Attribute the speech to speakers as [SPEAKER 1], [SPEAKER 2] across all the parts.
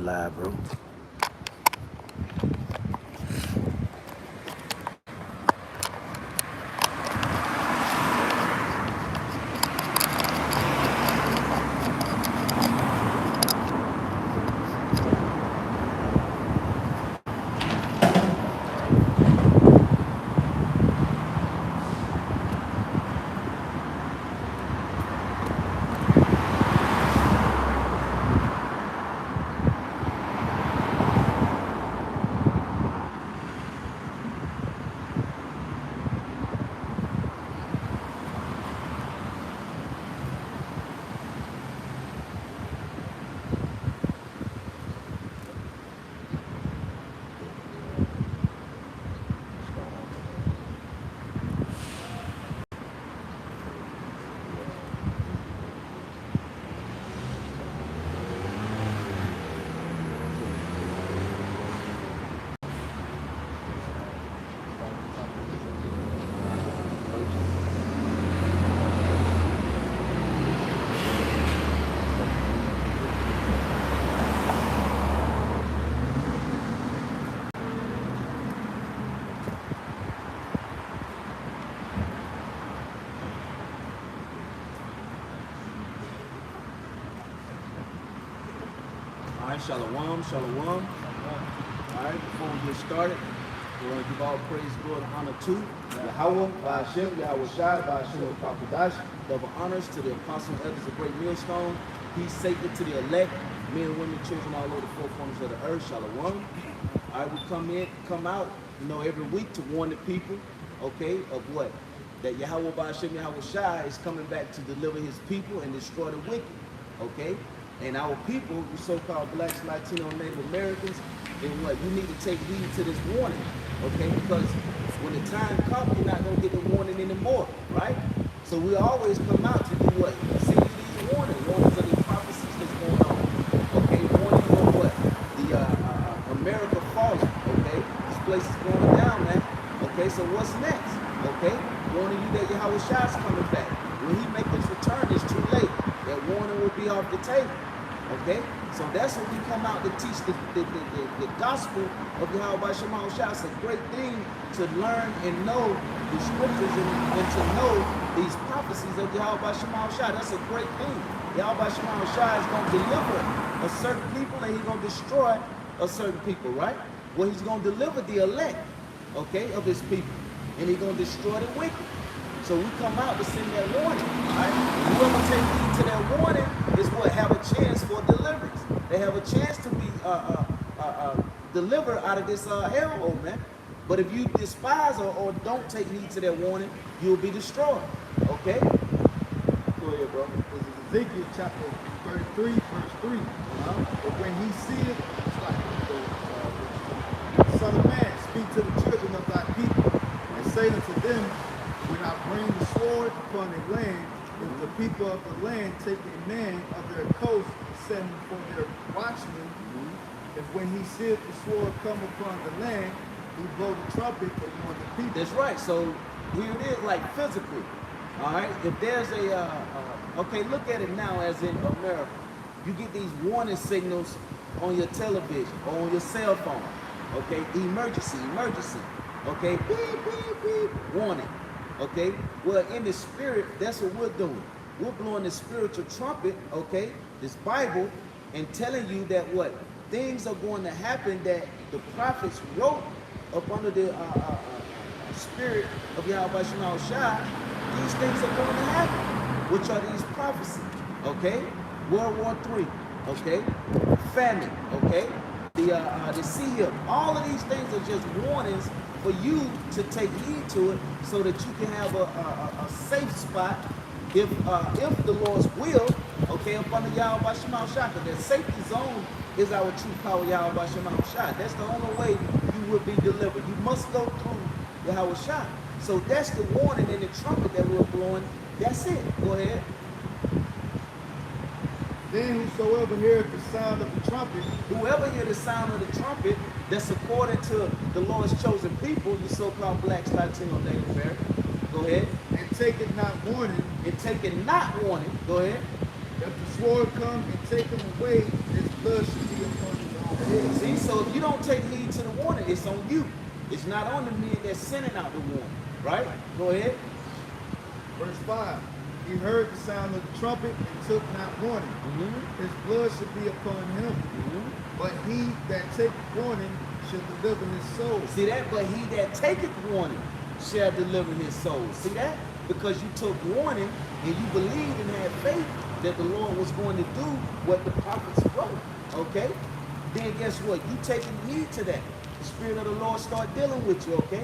[SPEAKER 1] live, bro.
[SPEAKER 2] All right, shalom, shalom. All right, before we get started, we want to give all praise, glory, and honor to Yahweh, Ba'ashem, Yahweh Shai, Ba'ashem, Pakadash. Double honors to the apostles, elders of Great Millstone. Peace, safety to the elect, men and women, children all over the four corners of the earth. Shalom. All right, we come out, every week to warn the people, okay, of what? That Yahweh, Ba'ashem, Yahweh Shai is coming back to deliver his people and destroy the wicked, okay? And our people, the so-called blacks, Latino, Native Americans, then what? You need to take heed to this warning, okay? Because when the time comes, you're not going to get the warning anymore, right? So we always come out to do what? Send you these warnings of the prophecies that's going on, okay? Warning you of what? The America falling, okay? This place is going down, man. Okay, so what's next? Okay? Warning you that Yahweh Shai's coming back. When he make his return, it's too late. That warning will be off the table. Okay? So that's when we come out to teach the gospel of Yahweh Shema Shai. It's a great thing to learn and know the scriptures and to know these prophecies of Yahweh Shema Shai. That's a great thing. Yahweh Shema Shai is going to deliver a certain people and he's going to destroy a certain people, right? Well, he's going to deliver the elect, okay, of his people. And he's going to destroy the wicked. So we come out to send that warning, right? Whoever take heed to that warning is what have a chance for deliverance. They have a chance to be delivered out of this hellhole, man. But if you despise or don't take heed to that warning, you'll be destroyed, okay?
[SPEAKER 3] Go ahead, bro. This is Ezekiel chapter 33, verse 3. But when he seeth, it's like, Son of man, speak to the children of thy people, and say unto them, when I bring the sword upon a land, if the people of the land take a man of their coast, set him for their watchman, if when he seeth the sword come upon the land, he blow the trumpet for one of the people.
[SPEAKER 2] That's right. So here it is, like physically. All right. If there's okay, look at it now as in America. You get these warning signals on your television or on your cell phone. Okay, emergency. Okay, beep, beep, beep, warning. Okay, well, in the spirit, that's what we're doing. We're blowing the spiritual trumpet, okay, this Bible, and telling you that what? Things are going to happen that the prophets wrote up under the spirit of Yahweh Shema Shai. These things are going to happen, which are these prophecies, okay? World War III, okay? Famine, okay? The sea, all of these things are just warnings for you to take heed to it so that you can have a safe spot if the Lord's will, okay, up under Yahweh Shema Shai. Because the safety zone is our true power, Yahweh Shema Shai. That's the only way you will be delivered. You must go through Yahweh Shai. So that's the warning in the trumpet that we're blowing. That's it. Go ahead.
[SPEAKER 3] Then whosoever heareth the sound of the trumpet,
[SPEAKER 2] whoever hear the sound of the trumpet, that's according to the Lord's chosen people, the so-called blacks, Latino, Native American. Go ahead.
[SPEAKER 3] And take it not warning.
[SPEAKER 2] And take it not warning. Go ahead.
[SPEAKER 3] If the sword come and take him away, his blood should be upon his
[SPEAKER 2] See, so if you don't take heed to the warning, it's on you. It's not on the men that's sending out the warning, right? Go ahead.
[SPEAKER 3] Verse 5. He heard the sound of the trumpet and took not warning. His blood should be upon him. But he that taketh warning shall deliver his soul.
[SPEAKER 2] See that? But he that taketh warning shall deliver his soul. See that? Because you took warning and you believed and had faith that the Lord was going to do what the prophets wrote. Okay? Then guess what? You taking heed to that. The Spirit of the Lord start dealing with you, okay?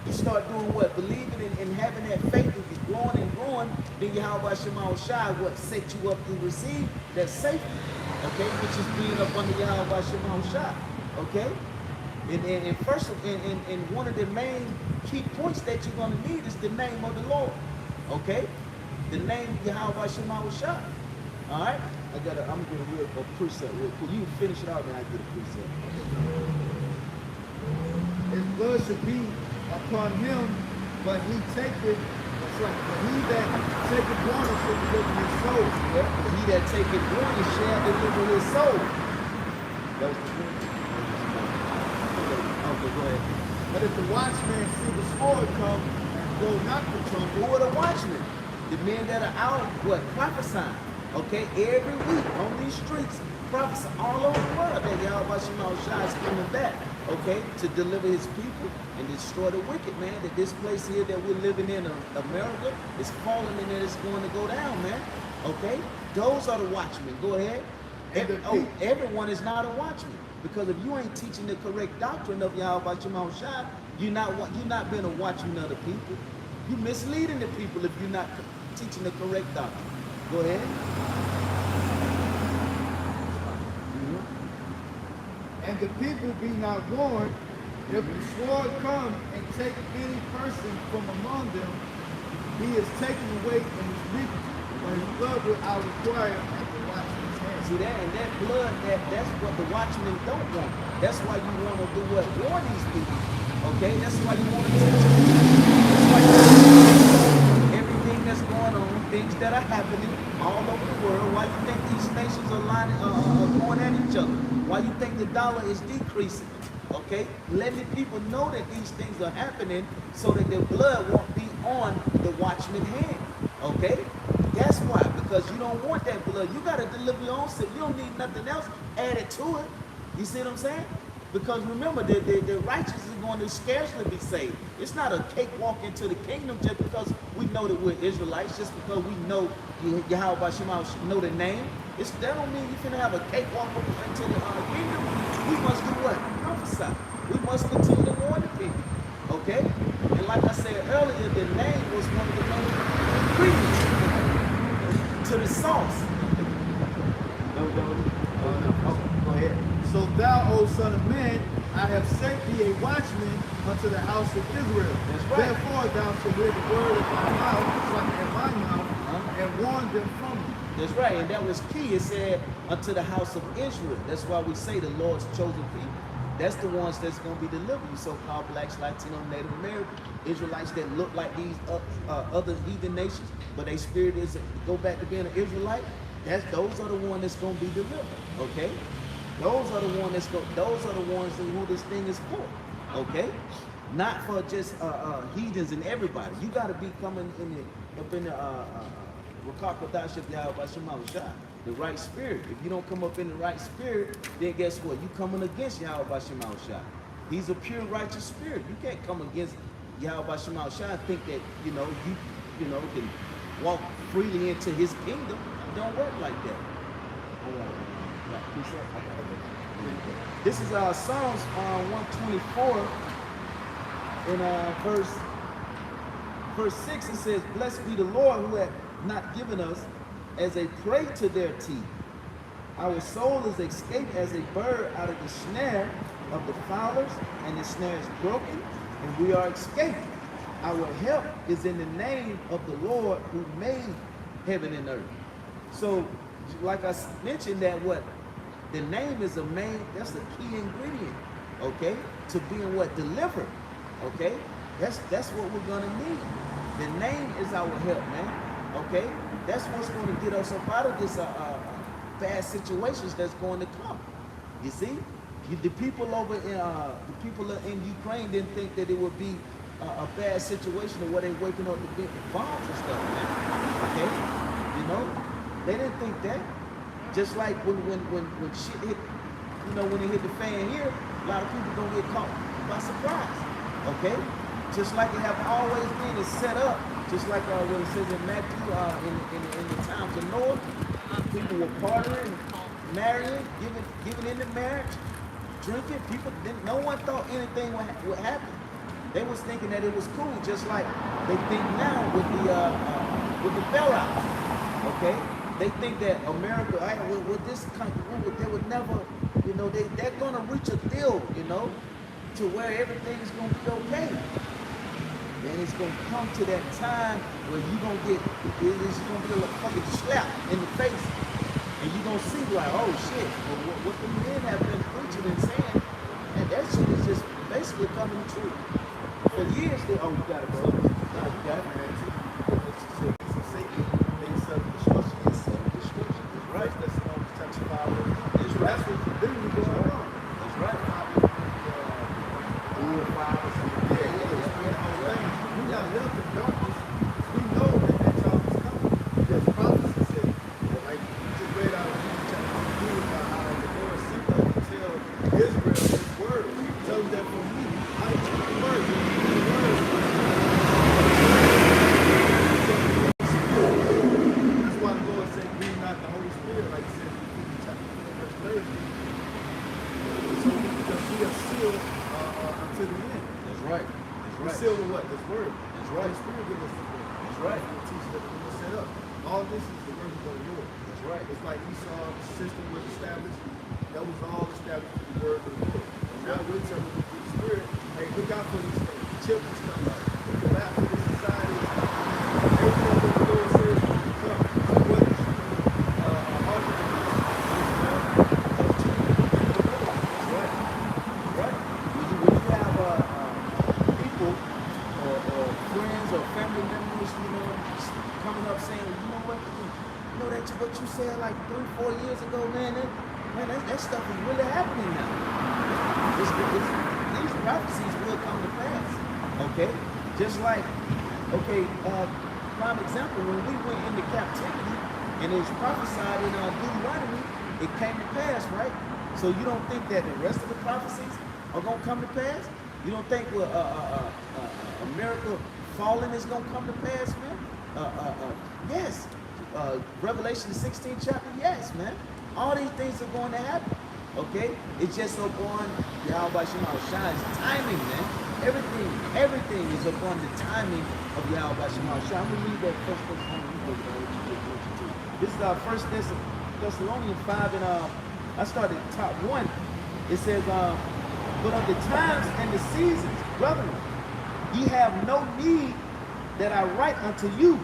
[SPEAKER 2] You start doing what? Believing and having that faith, and you're growing and growing, then Yahweh Shema Shai, what set you up to receive that safety, okay? Which is being up under Yahweh Shema Shai, okay? And first, and one of the main key points that you're going to need is the name of the Lord, okay? The name Yahweh Shema Shai, all right? I'm gonna get a precept real quick. You finish it out, then I get a precept.
[SPEAKER 3] His blood should be upon him, but he taketh, but he that taketh warning shall deliver his soul.
[SPEAKER 2] Yeah. But he that taketh warning shall deliver his soul. That was the point. Okay, go ahead.
[SPEAKER 3] But if the watchman see the sword come and blow not the trumpet,
[SPEAKER 2] Who are the watchmen? The men that are out, what, prophesying. Okay, every week on these streets, prophets all over the world that Yahweh Shema Shai is coming back, okay, to deliver his people and destroy the wicked, man. That this place here that we're living in, America, is falling and that it's going to go down, man. Okay, those are the watchmen. Go ahead. Everyone is not a watchman, because if you ain't teaching the correct doctrine of Yahweh Shema Shai, you're not being a watchman of the people. You're misleading the people if you're not teaching the correct doctrine. Go ahead.
[SPEAKER 3] and the people be not warned, if the sword come and take any person from among them, he is taken away and is beaten, but his blood will I require at the watchman's hand.
[SPEAKER 2] See that? And that blood, that's what the watchmen don't want. That's why you want to do what? Warn these people. Okay? That's why you want to teach them. That's why you want to everything that's going on, things that are happening all over the world. Why you think these nations are going at each other? Why you think the dollar is decreasing? Okay? Letting people know that these things are happening so that their blood won't be on the watchman's hand. Okay? That's why, because you don't want that blood. You got to deliver your own self. You don't need nothing else added to it. You see what I'm saying? Because remember, the righteous is going to scarcely be saved. It's not a cakewalk into the kingdom just because we know that we're Israelites, just because we know Yahweh Shema, know the name. That don't mean you're going to have a cakewalk into the kingdom. We must do what? Prophesy. We must continue to warn the people. Okay? And like I said earlier, the name was one of the main ingredients to the sauce. Go ahead.
[SPEAKER 3] So thou, O son of man, I have sent thee a watchman unto the house of Israel.
[SPEAKER 2] That's right.
[SPEAKER 3] Therefore thou shalt hear the word of my mouth, like in my mouth, and warn them from me.
[SPEAKER 2] That's right, and that was key. It said unto the house of Israel. That's why we say the Lord's chosen people. That's the ones that's going to be delivered. You so-called blacks, Latino, Native American, Israelites that look like these other heathen nations, but their spirit is go back to being an Israelite. Those are the ones that's going to be delivered. Okay, those are the ones those are the ones who this thing is for. Okay, not for just heathens and everybody. You got to be coming up in the the right spirit. If you don't come up in the right spirit, then guess what? You coming against Yahweh Shema Shai. He's a pure righteous spirit. You can't come against Yahweh Shema Shai and think that you can walk freely into his kingdom. It don't work like that. This is Psalms 124 in verse 6. It says, "Blessed be the Lord who hath not given us as a prey to their teeth. Our soul is escaped as a bird out of the snare of the fowlers, and the snare is broken, and we are escaped. Our help is in the name of the Lord who made heaven and earth." So, like I mentioned, that what the name is that's a key ingredient, okay, to being what delivered, okay. That's what we're gonna need. The name is our help, man. Okay, that's what's going to get us up out of this bad situations that's going to come. You see, The people over in the people in Ukraine didn't think that it would be a bad situation where they waking up to big bombs and stuff, man. Okay, you know, they didn't think that. Just like when shit hit, you know, when it hit the fan here, a lot of people gonna get caught by surprise. Okay, just like it have always been, it's set up. Just like what it says in Matthew, in the times of Noah, people were partying, marrying, giving into marriage, drinking. People didn't. No one thought anything would happen. They was thinking that it was cool, just like they think now with the bailouts. Okay, they think that America, with this country, they would never, you know, they're gonna reach a deal, you know, to where everything is gonna be okay. And it's gonna come to that time where you gonna get, it's gonna be a fucking slap in the face, and you gonna see like, oh shit, what the men have been preaching and saying, and that shit is just basically coming true. For years, they you gotta go. You got it, man. It's Satan. They self-destruction. It's self-destruction. That's right. That's chapter 5. That's right. That's what's literally going on. That's right. 4 or 5 or something. Yeah. We got left in darkness. We know that time is coming. Because prophecy said, like we just read out of chapter 2 about how the Lord sent us to tell Israel His word. Tell them that from me, I took the word. That's why the Lord said, "Grieve not the Holy Spirit," like He said in chapter 4, verse 30. So because we are sealed until the end. That's right. We're sealed with what? This word. That's right. The Spirit gives us the word. That's right. It teaches that we're set up. All this is the word of the Lord. That's right. It's like Esau's system was established. That was all established with the word of the Lord. And now we're telling the Spirit, hey, look out for these things. Children's coming up. The collapse of the society is coming. Everything that the Lord says will come. So what is argument? That's right. Right. When you have people or friends or family members, you know, coming up saying, you know what, that what you said like 3-4 years ago, man, that stuff is really happening now. These prophecies will come to pass. Okay? Just like, prime example, when we went into captivity and it was prophesied in Deuteronomy, it came to pass, right? So you don't think that the rest of the prophecies are going to come to pass? You don't think America falling is going to come to pass, man? Yes. Revelation 16 chapter, yes, man. All these things are going to happen. Okay? It's just upon Yahweh Shemashai's timing, man. Everything is upon the timing of Yahweh Shemashai. I'm going to read that first Thessalonians. This is our first Thessalonians 5, and I started top 1. It says, but of the times and the seasons, brethren, ye have no need that I write unto you,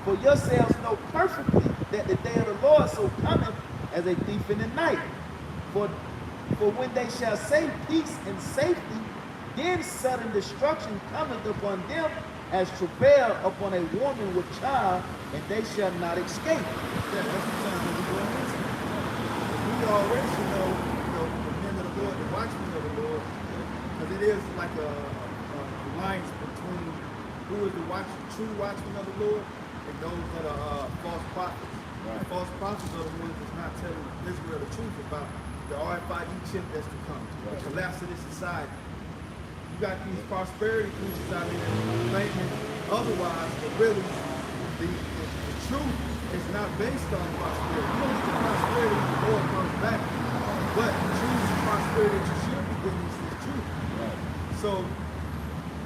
[SPEAKER 2] for yourselves know perfectly that the day of the Lord so cometh as a thief in the night. For when they shall say peace and safety, then sudden destruction cometh upon them as travail upon a woman with child, and they shall not escape. Yeah, that's the time that we're going into. We already should know, the men of the Lord, the watchmen of the Lord, because it is like a alliance between who is the true watchman of the Lord and those that are false prophets. Right. The false prophets are the ones that's not telling Israel the truth about the RFID chip that's to come, the collapse of this society. You got these prosperity preachers out here claiming otherwise, but really the truth is not based on prosperity. You don't get the prosperity when the Lord comes back, but the truth is prosperity that you should be getting is the truth. Right. So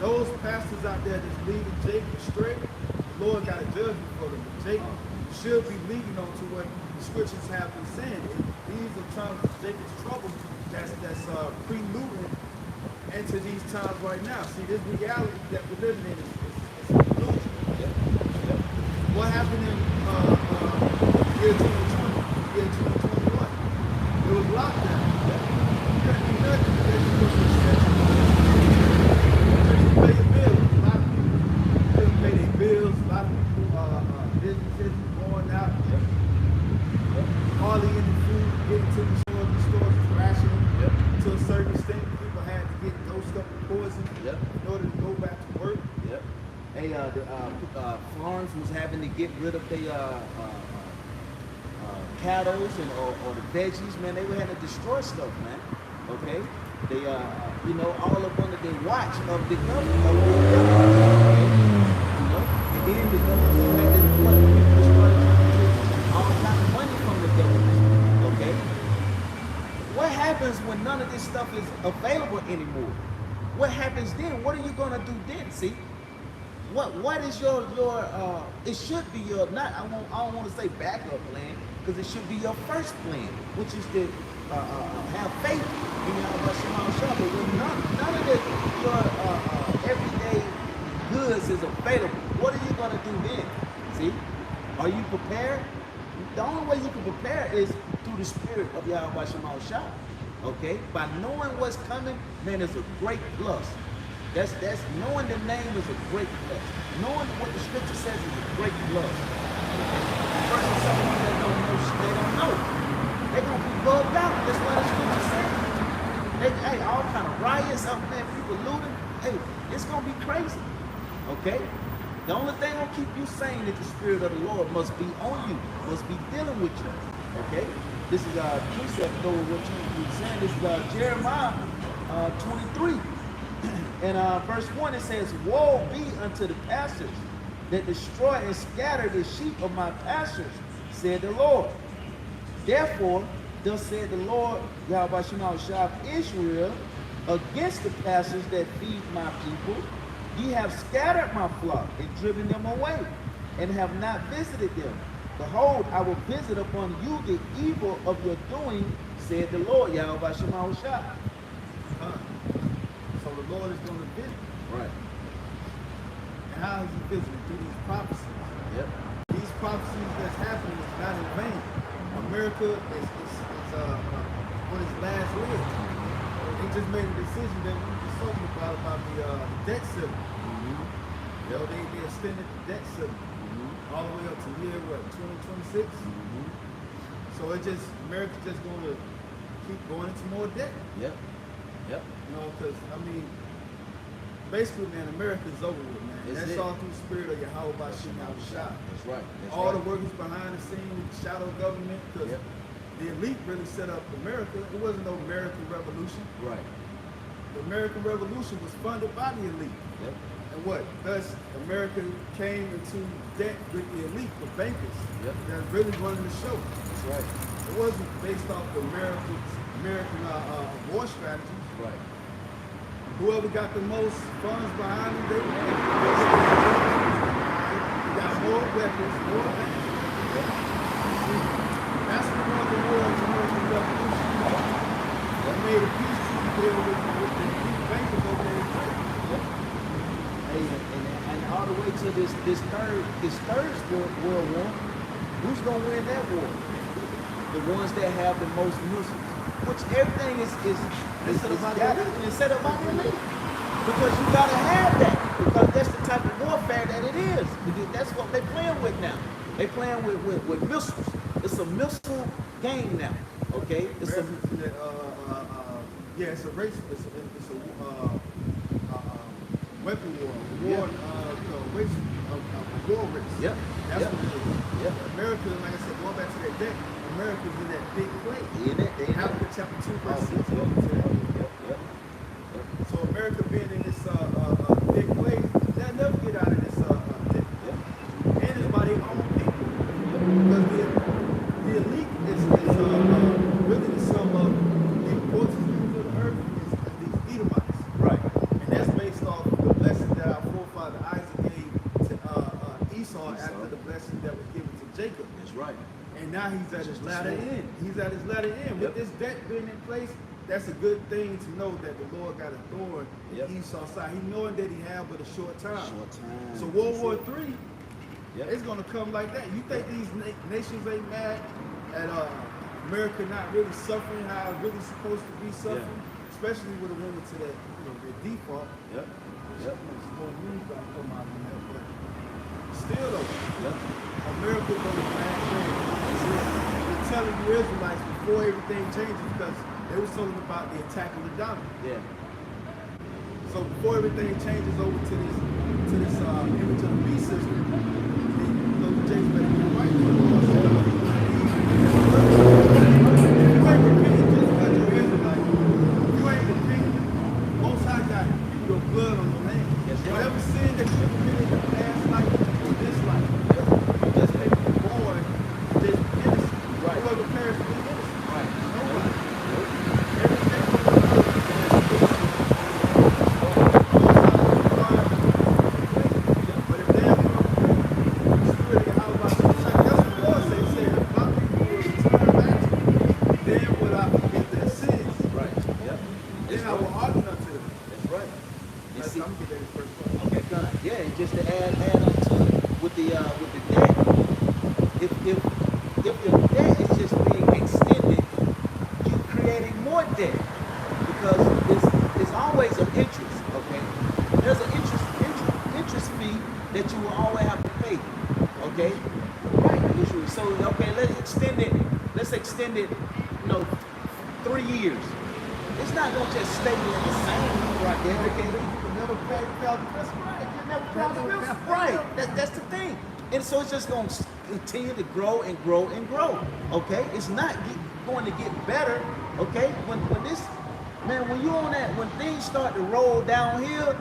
[SPEAKER 2] those pastors out there that's leading Jacob straight, the Lord got a judgment for them. Jacob should be leading on to what the scriptures have been saying. These are times of Jacob's trouble that's preluding into these times right now. See, this reality that we're living in is an illusion. What happened in year 2020, year 2021? It was lockdown. You couldn't do nothing because you was restricted. You couldn't pay your bills. A lot of people couldn't pay their bills. A lot of people, businesses going out, hardly any food, getting to the stores is rationing. To a farms was having to get rid of their cattle and or the veggies, man, they were having to destroy stuff, man. Okay, they you know, all up under the watch of the government, okay? You know, and then the government had to people started trying to get all kind of money from the government. Okay, what happens when none of this stuff is available anymore? What happens then? What are you gonna do then? See, what is your it should be your, not, I don't want to say backup plan, because it should be your first plan, which is to have faith in Yahweh Shema Shah. But when none of your everyday goods is available, what are you gonna do then? See, are you prepared? The only way you can prepare is through the spirit of Yahweh Shema Shah. Okay, by knowing what's coming, man, is a great plus. That's knowing the name is a great plus. Knowing what the scripture says is a great plus. The person, someone that don't know, they don't know. They're gonna be bugged out. That's what the scripture says. Hey, all kind of riots up there, people looting. Hey, it's gonna be crazy. Okay? The only thing gonna keep you sane is the spirit of the Lord must be on you, must be dealing with you. Okay? This is precept though what you're saying. This is Jeremiah 23. And verse 1, it says, "Woe be unto the pastors that destroy and scatter the sheep of my pastures, said the Lord. Therefore, thus said the Lord, Yahweh Shema Shah of Israel, against the pastors that feed my people, ye have scattered my flock and driven them away, and have not visited them. Behold, I will visit upon you the evil of your doing, said the Lord, Yahweh Shema Shah."
[SPEAKER 3] So the Lord is going to visit.
[SPEAKER 2] Right.
[SPEAKER 3] And how is he visiting? Through these prophecies.
[SPEAKER 2] Yep.
[SPEAKER 3] These prophecies that's happening is not in vain. America is on its last leg. They just made a decision that we were just talking about the debt ceiling. You know, they extended the debt ceiling all the way up to year, what, 2026? So it just, America's just going to keep going into more debt.
[SPEAKER 2] Yep. Yep.
[SPEAKER 3] You know, because, I mean, basically, man, America's over with, man. That's all through the spirit of Yahweh by Shema Shah.
[SPEAKER 2] That's right.
[SPEAKER 3] All the workers behind the scenes, shadow government, because the elite really set up America. It wasn't no American Revolution.
[SPEAKER 2] Right.
[SPEAKER 3] The American Revolution was funded by the elite.
[SPEAKER 2] Yep.
[SPEAKER 3] And what? Thus, America came into debt with the elite, the bankers, that really running the show.
[SPEAKER 2] That's right.
[SPEAKER 3] It wasn't based off the American war strategy.
[SPEAKER 2] Right.
[SPEAKER 3] Whoever got the most funds behind them, they won. They got more weapons, more banks. That's what won the war of the American Revolution. That made a peace treaty deal with the bankers over there in Britain.
[SPEAKER 2] Hey, and all the way to this third world war, who's gonna win that war? The ones that have the most missiles. Which everything is set up by the elite. Because you gotta have that. Because that's the type of warfare that it is. That's what they're playing with now. They're playing with missiles. It's a missile game now. Okay? It's a
[SPEAKER 3] it's a race. It's a weapon war. Race, a war race.
[SPEAKER 2] Yep.
[SPEAKER 3] That's what it is.
[SPEAKER 2] Yep.
[SPEAKER 3] America, like I said, going back to that deck, America's in that big play.
[SPEAKER 2] In
[SPEAKER 3] Habakkuk chapter 2, verse 6. So America being in this big play, they'll never get out of this debt. And it's by their own people. Because the elite is really the sum of the importance of the earth is these Edomites. Right. And that's based off the blessing that our forefather Isaac gave to Esau after the blessing that was given to Jacob.
[SPEAKER 2] That's right.
[SPEAKER 3] And now he's at his latter end. He's at his latter end. With this debt being in place, that's a good thing to know that the Lord got a thorn in Esau's side. He knowing that he had but a short time. So World War III, it's going to come like that. You think these nations ain't mad at America not really suffering how it's really supposed to be suffering? Especially with a woman to that, their default. Still though, America goes back they're telling the Israelites before everything changes, because they was talking about the attack of the Donna. So before everything changes over to this to this image of the beast system, then those James better get right. The Lord said, if you ain't repenting just because you're Israelite, if you ain't repenting, Most High got your blood on your name.
[SPEAKER 2] That's right.
[SPEAKER 3] Whatever sin that you committed in the past life or this life, you just make the boy just innocent.
[SPEAKER 2] Right.
[SPEAKER 3] Whoever perished to be innocent.
[SPEAKER 2] Right.
[SPEAKER 3] Nobody.
[SPEAKER 2] Just to add on to it with the debt, if your debt is just being extended, you're creating more debt because there's always an interest. Okay, there's an interest fee that you will always have to pay. Okay, right? So okay, let's extend it. 3 years. It's not gonna just stay in the same right there. Okay, you can never pay the principal. Right, that's the thing. And so it's just going to continue to grow and grow and grow. Okay, it's not going to get better. Okay, when you're on that, when things start to roll downhill,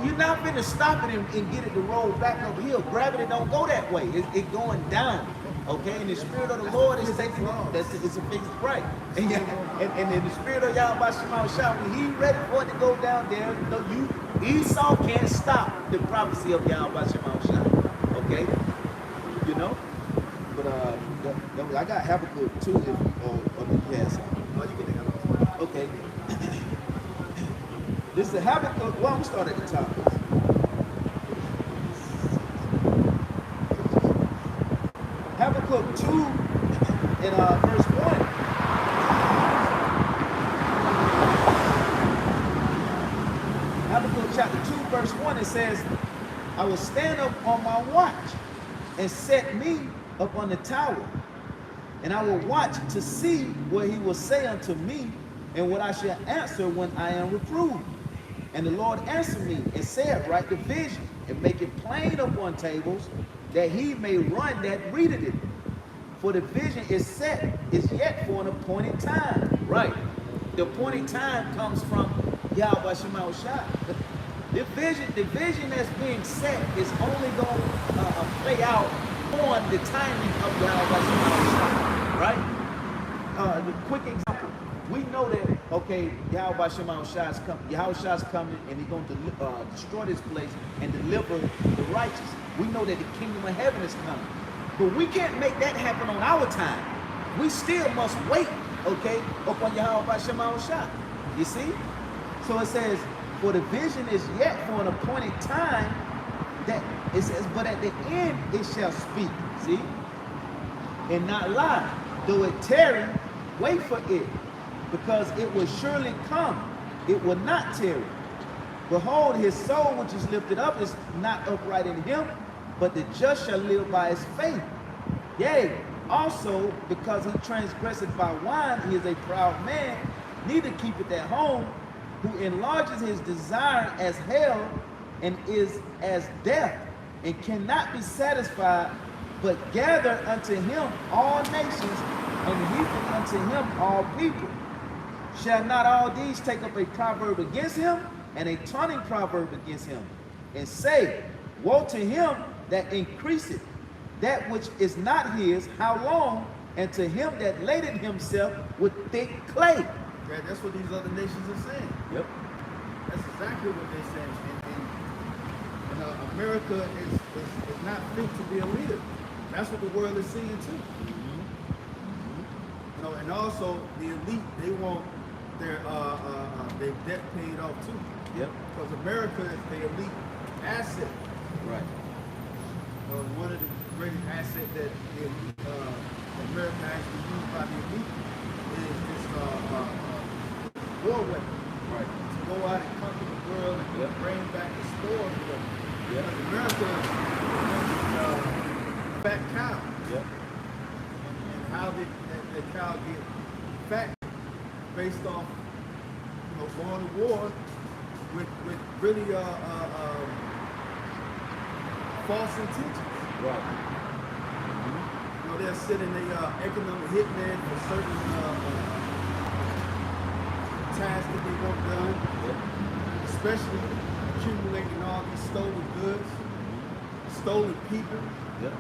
[SPEAKER 2] you're not going to stop it and get it to roll back uphill. Gravity don't go that way. It's going down. Okay, and the Spirit of the Lord is taking it's a fixed right. And in the Spirit of Yahweh Shema, when He ready for it to go down there, Esau can't stop the prophecy of Yahweh Shema. Okay, But I got Habakkuk too. If you have some. Okay. This is Habakkuk. Well, I'm gonna start at the top. Habakkuk 2 in verse 1. Habakkuk chapter 2 verse 1, it says, I will stand up on my watch and set me up on the tower, and I will watch to see what he will say unto me and what I shall answer when I am reproved. And the Lord answered me and said, write the vision and make it plain upon tables, that he may run that readeth it. For the vision is yet for an appointed time. Right. The appointed time comes from Yahweh Shema Shah. The vision that's being set is only going to play out on the timing of Yahweh Shema Shah. Right? The quick example. We know that, okay, Yahweh Shema Shah is coming. Yahweh Shah is coming, and he's going to destroy this place and deliver the righteous. We know that the kingdom of heaven is coming. But we can't make that happen on our time. We still must wait, okay, upon Yahweh Shema Shah. You see? So it says, for the vision is yet for an appointed time, that it says, but at the end it shall speak. See? And not lie. Though it tarry, wait for it, because it will surely come. It will not tarry. Behold, his soul which is lifted up is not upright in him, but the just shall live by his faith. Yea, also because he transgresseth by wine, he is a proud man, neither keepeth at home, who enlarges his desire as hell, and is as death, and cannot be satisfied, but gather unto him all nations, and heapeth unto him all people. Shall not all these take up a proverb against him, and a taunting proverb against him, and say, woe to him that increaseth that which is not his, how long? And to him that ladeth himself with thick clay.
[SPEAKER 3] Okay, that's what these other nations are saying.
[SPEAKER 2] Yep.
[SPEAKER 3] That's exactly what they're saying. And America is not fit to be a leader. That's what the world is seeing too. And also the elite, they want their debt paid off too.
[SPEAKER 2] Yep.
[SPEAKER 3] Because America is the elite asset.
[SPEAKER 2] Right.
[SPEAKER 3] One of the greatest assets that the America actually used by the elite is this war weapon. Right. To go out and conquer the world and bring back the stores of them. Yep. America is fat cow. Yep. And how did that cow get fat based off, going to war with really false intentions.
[SPEAKER 2] Right.
[SPEAKER 3] You know, they're sending a economic hitman for certain tasks that they want done,
[SPEAKER 2] Yep.
[SPEAKER 3] especially accumulating all these stolen goods, stolen people.
[SPEAKER 2] Yep.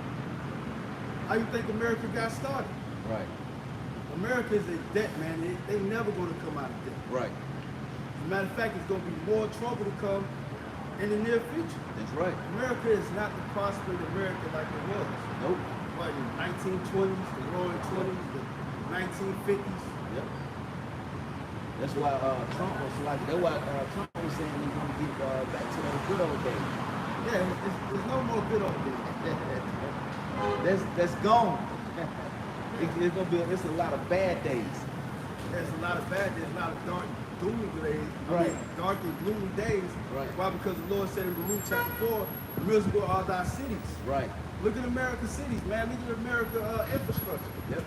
[SPEAKER 3] How you think America got started?
[SPEAKER 2] Right.
[SPEAKER 3] America is in debt, man. They never going to come out of debt.
[SPEAKER 2] Right.
[SPEAKER 3] As a matter of fact, it's going to be more trouble to come in the near future.
[SPEAKER 2] That's right.
[SPEAKER 3] America is not the prosperous America like it was.
[SPEAKER 2] Nope.
[SPEAKER 3] What, in the 1920s, the roaring 20s, the 1950s.
[SPEAKER 2] Yep. That's why Trump was like. That's why Trump was saying he's going to get back to those good old days.
[SPEAKER 3] Yeah, there's no more good old days.
[SPEAKER 2] That's gone. It's gonna be. It's a lot of bad days.
[SPEAKER 3] There's a lot of bad days, a lot of dark, gloomy days.
[SPEAKER 2] Right.
[SPEAKER 3] Dark and gloomy days.
[SPEAKER 2] Right.
[SPEAKER 3] Why? Because the Lord said in Baruch chapter 4, miserable are thy cities.
[SPEAKER 2] Right.
[SPEAKER 3] Look at America's cities, man. Look at America infrastructure.
[SPEAKER 2] Yep.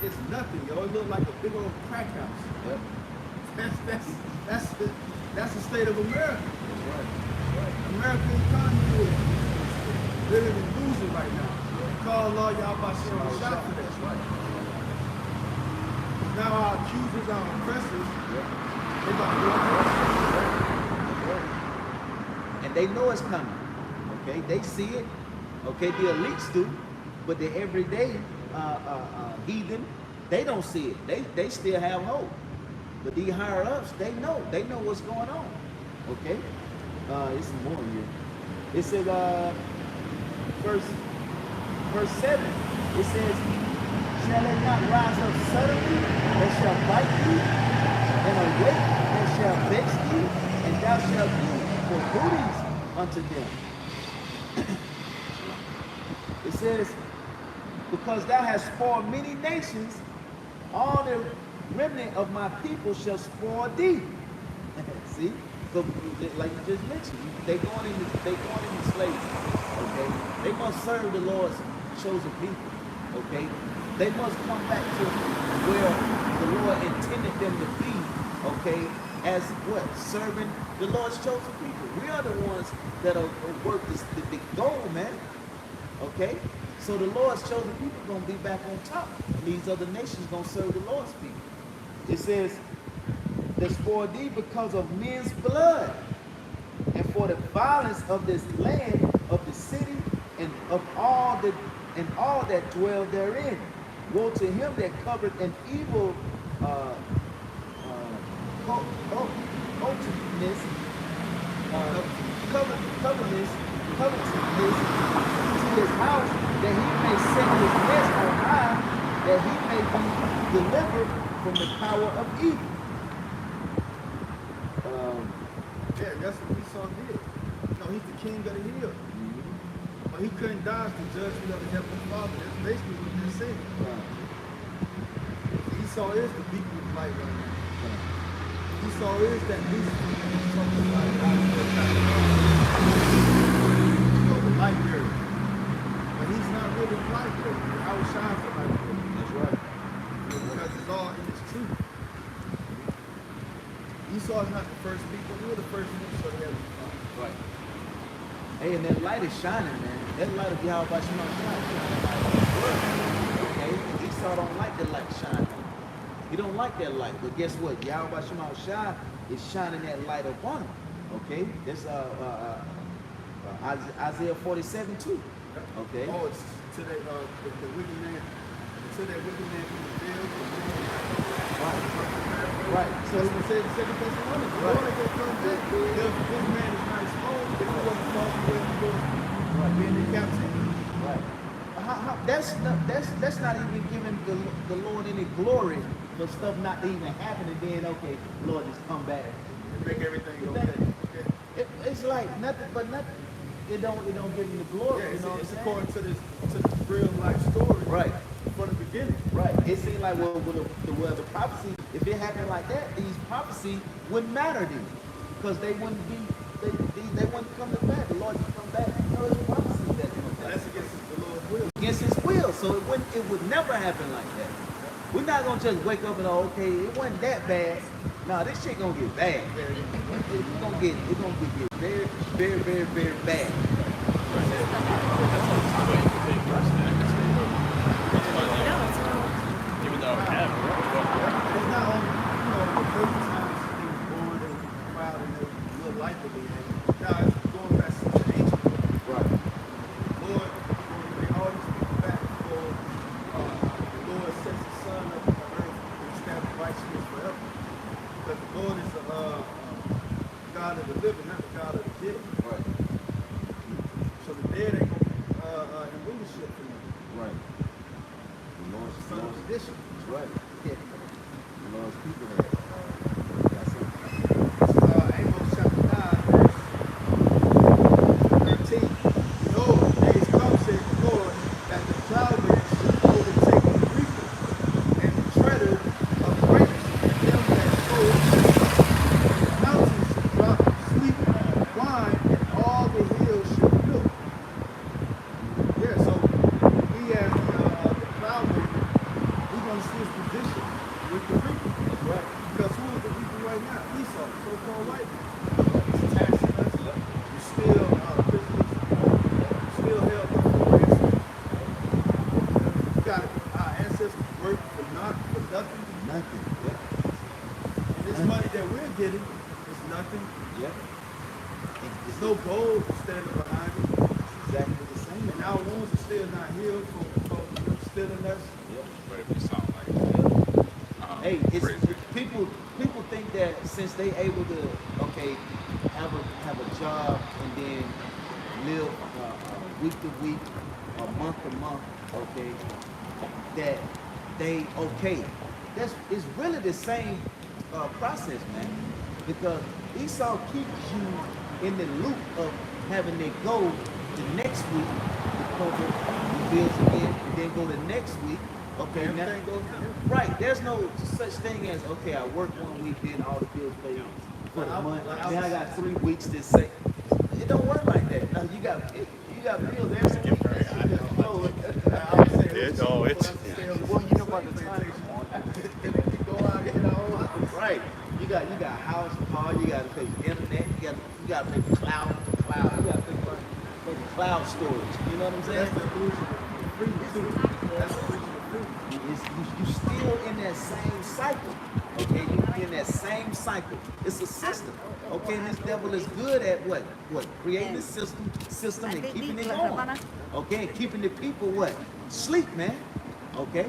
[SPEAKER 3] It's nothing, yo. It looks like a big old crack house.
[SPEAKER 2] Yep.
[SPEAKER 3] That's the state of America.
[SPEAKER 2] That's right. Right.
[SPEAKER 3] American economy is literally losing right now. Call law y'all about showing a shot for that.
[SPEAKER 2] That's right.
[SPEAKER 3] Now our accusers, our oppressors,
[SPEAKER 2] Yep.
[SPEAKER 3] they about to go up.
[SPEAKER 2] And they know it's coming. Okay, they see it. Okay, the elites do, but the everyday heathen, they don't see it. They still have hope. But these higher ups, they know what's going on. Okay, it's more here. It says verse 7. It says, shall it not rise up suddenly that shall bite thee, and awake that shall vex thee, and thou shalt do for booties unto them. It says, because thou hast spoiled many nations, all the remnant of my people shall spoil thee. See? So, like you just mentioned, they going into slavery. Okay? They must serve the Lord's chosen people. Okay? They must come back to where the Lord intended them to be. Okay? As what? Serving the Lord's chosen people. We are the ones that are work the goal, man. Okay? So the Lord's chosen people gonna be back on top. These other nations gonna serve the Lord's people. It says, "They spoil thee because of men's blood, and for the violence of this land, of the city, and of all that dwell therein. Woe to him that covered an evil covetousness to his house, that he may set his nest on high, that he may be delivered from the power of evil."
[SPEAKER 3] Yeah, that's what Esau did. No, he's the king of the hill. But he couldn't dodge the judgment of the Heavenly Father. That's basically what they're saying. Esau is the beacon of light right now. Esau is that Lucifer who's talking about the light bearer. But he's not really the light bearer. I will shine for light bearer.
[SPEAKER 2] That's right.
[SPEAKER 3] Because it's all in its truth. Esau is not the first people. We're the first people, so the Heavenly Father.
[SPEAKER 2] Right. Hey, and that light is shining, man. That light of Yahweh Shema shine. Okay? Esau don't like the light shining. He don't like that light. But guess what? Yahweh Shema shine is shining that light upon him. Okay? That's Isaiah 47 too. Okay?
[SPEAKER 3] Oh, it's to that the wicked man, to that wicked man from the field.
[SPEAKER 2] Right.
[SPEAKER 3] So he said the second Thessalonians, the Lord will come back. If this man is not exposed, if he wasn't falling where he was being in captivity.
[SPEAKER 2] Right. That's not even giving the Lord any glory for stuff not to even happen, and then okay, Lord just come back
[SPEAKER 3] And make everything okay.
[SPEAKER 2] It's like nothing but nothing. It don't give him the glory.
[SPEAKER 3] Yeah,
[SPEAKER 2] you know what I'm
[SPEAKER 3] it's
[SPEAKER 2] saying?
[SPEAKER 3] according to this real life story.
[SPEAKER 2] Right.
[SPEAKER 3] From the beginning.
[SPEAKER 2] Right. It seemed like well, the prophecy, if it happened like that, these prophecies wouldn't matter then, because they wouldn't be, they wouldn't come to pass. The Lord would come back. No, it's prophecies that come back.
[SPEAKER 3] That's against the Lord's will.
[SPEAKER 2] Against His will. So it would never happen like that. We're not gonna just wake up and okay, it wasn't that bad. Nah, this shit gonna get bad. It's gonna get very, very, very, very bad.
[SPEAKER 1] Even though I have.
[SPEAKER 3] It's not only, the first times they was born, they was proud and they look like to be in. Now, it's going back to the ancient.
[SPEAKER 2] Right.
[SPEAKER 3] Lord, when we bring all these people back before the Lord sets the sun up on the earth and establish righteousness forever. Because the Lord is the God of the living, not the God of the dead.
[SPEAKER 2] Right.
[SPEAKER 3] So the dead ain't going to in rulership for you.
[SPEAKER 2] Right. The Lord's
[SPEAKER 3] Son of tradition.
[SPEAKER 2] That's right. Yeah. The Lord's people have. That's it.
[SPEAKER 3] This is Amos chapter 9, verse 13. Behold, days come, says the Lord, that the plowman should overtake the reaper and the treader of grapes, and them that sow and the mountains should drop sleep wine, and all the hills should milk. Yeah, so he has the plowman, we're going to see his position with the reaper.
[SPEAKER 2] Right.
[SPEAKER 3] Because who is the reaper right now? Esau, so-called white man. He's taxing us. You still prisoners. You still held up for ransom. You got our ancestors work for nothing.
[SPEAKER 2] Nothing. Yeah.
[SPEAKER 3] And this money that we're getting is nothing.
[SPEAKER 2] Yeah.
[SPEAKER 3] There's no gold standing behind it.
[SPEAKER 2] It's exactly the same.
[SPEAKER 3] And our wounds are still not healed for them stealing us.
[SPEAKER 2] Yeah.
[SPEAKER 1] But if you sound like
[SPEAKER 2] Hey, it's
[SPEAKER 1] crazy.
[SPEAKER 2] people think that since they able to have a job and then live week to week or month to month, okay, that they okay. It's really the same process, man. Because Esau keeps you in the loop of having to go the next week to cover the bills again, and then go the next week. Okay, now,
[SPEAKER 3] Everything goes down.
[SPEAKER 2] right. There's no such thing as okay. I work 1 week, then all the bills paid for the month. Then I got 3 weeks to say. It don't work like that. No, you got bills every week. That shit just flow.
[SPEAKER 1] It's all it's.
[SPEAKER 2] Well, you know about the time. Right. You got house, car. You got to pay the internet. You got to pay the cloud. You got to pay for the cloud storage. You know what I'm saying?
[SPEAKER 3] That's the illusion of freedom too. That's the illusion of freedom.
[SPEAKER 2] You still in that same cycle. Okay, you in that same cycle. It's a system. Okay, and this devil is good at what? Creating a system and keeping it going. Okay, and keeping the people what? Sleep, man. Okay?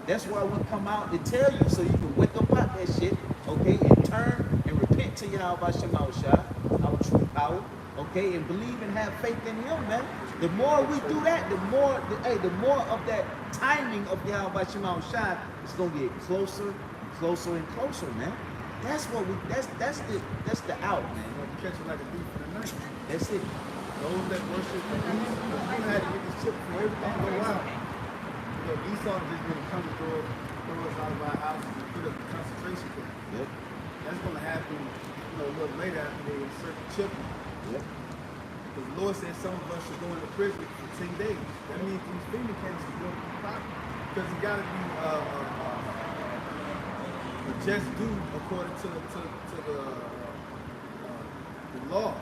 [SPEAKER 2] That's why we come out to tell you so you can wake up out that shit, okay, and turn and repent to Yahweh Shema Shah, our true power, okay, and believe and have faith in him, man. The more we do that, the more of that timing of Yahweh Shema Shah is gonna get closer, closer, and closer, man. That's what that's the out, man.
[SPEAKER 3] Catch it like a thief in the night.
[SPEAKER 2] That's it.
[SPEAKER 3] Those that worship the beast, you had to get this chip for everything to go out. Esau just gonna come and throw us out of our houses and put us in concentration camp.
[SPEAKER 2] Yep.
[SPEAKER 3] That's gonna happen, a little later after they insert the chip.
[SPEAKER 2] Yep.
[SPEAKER 3] Because the Lord said some of us should go into prison for 10 days. That means these FEMA cases are going to be proper. Because it got to be a just due according to the law.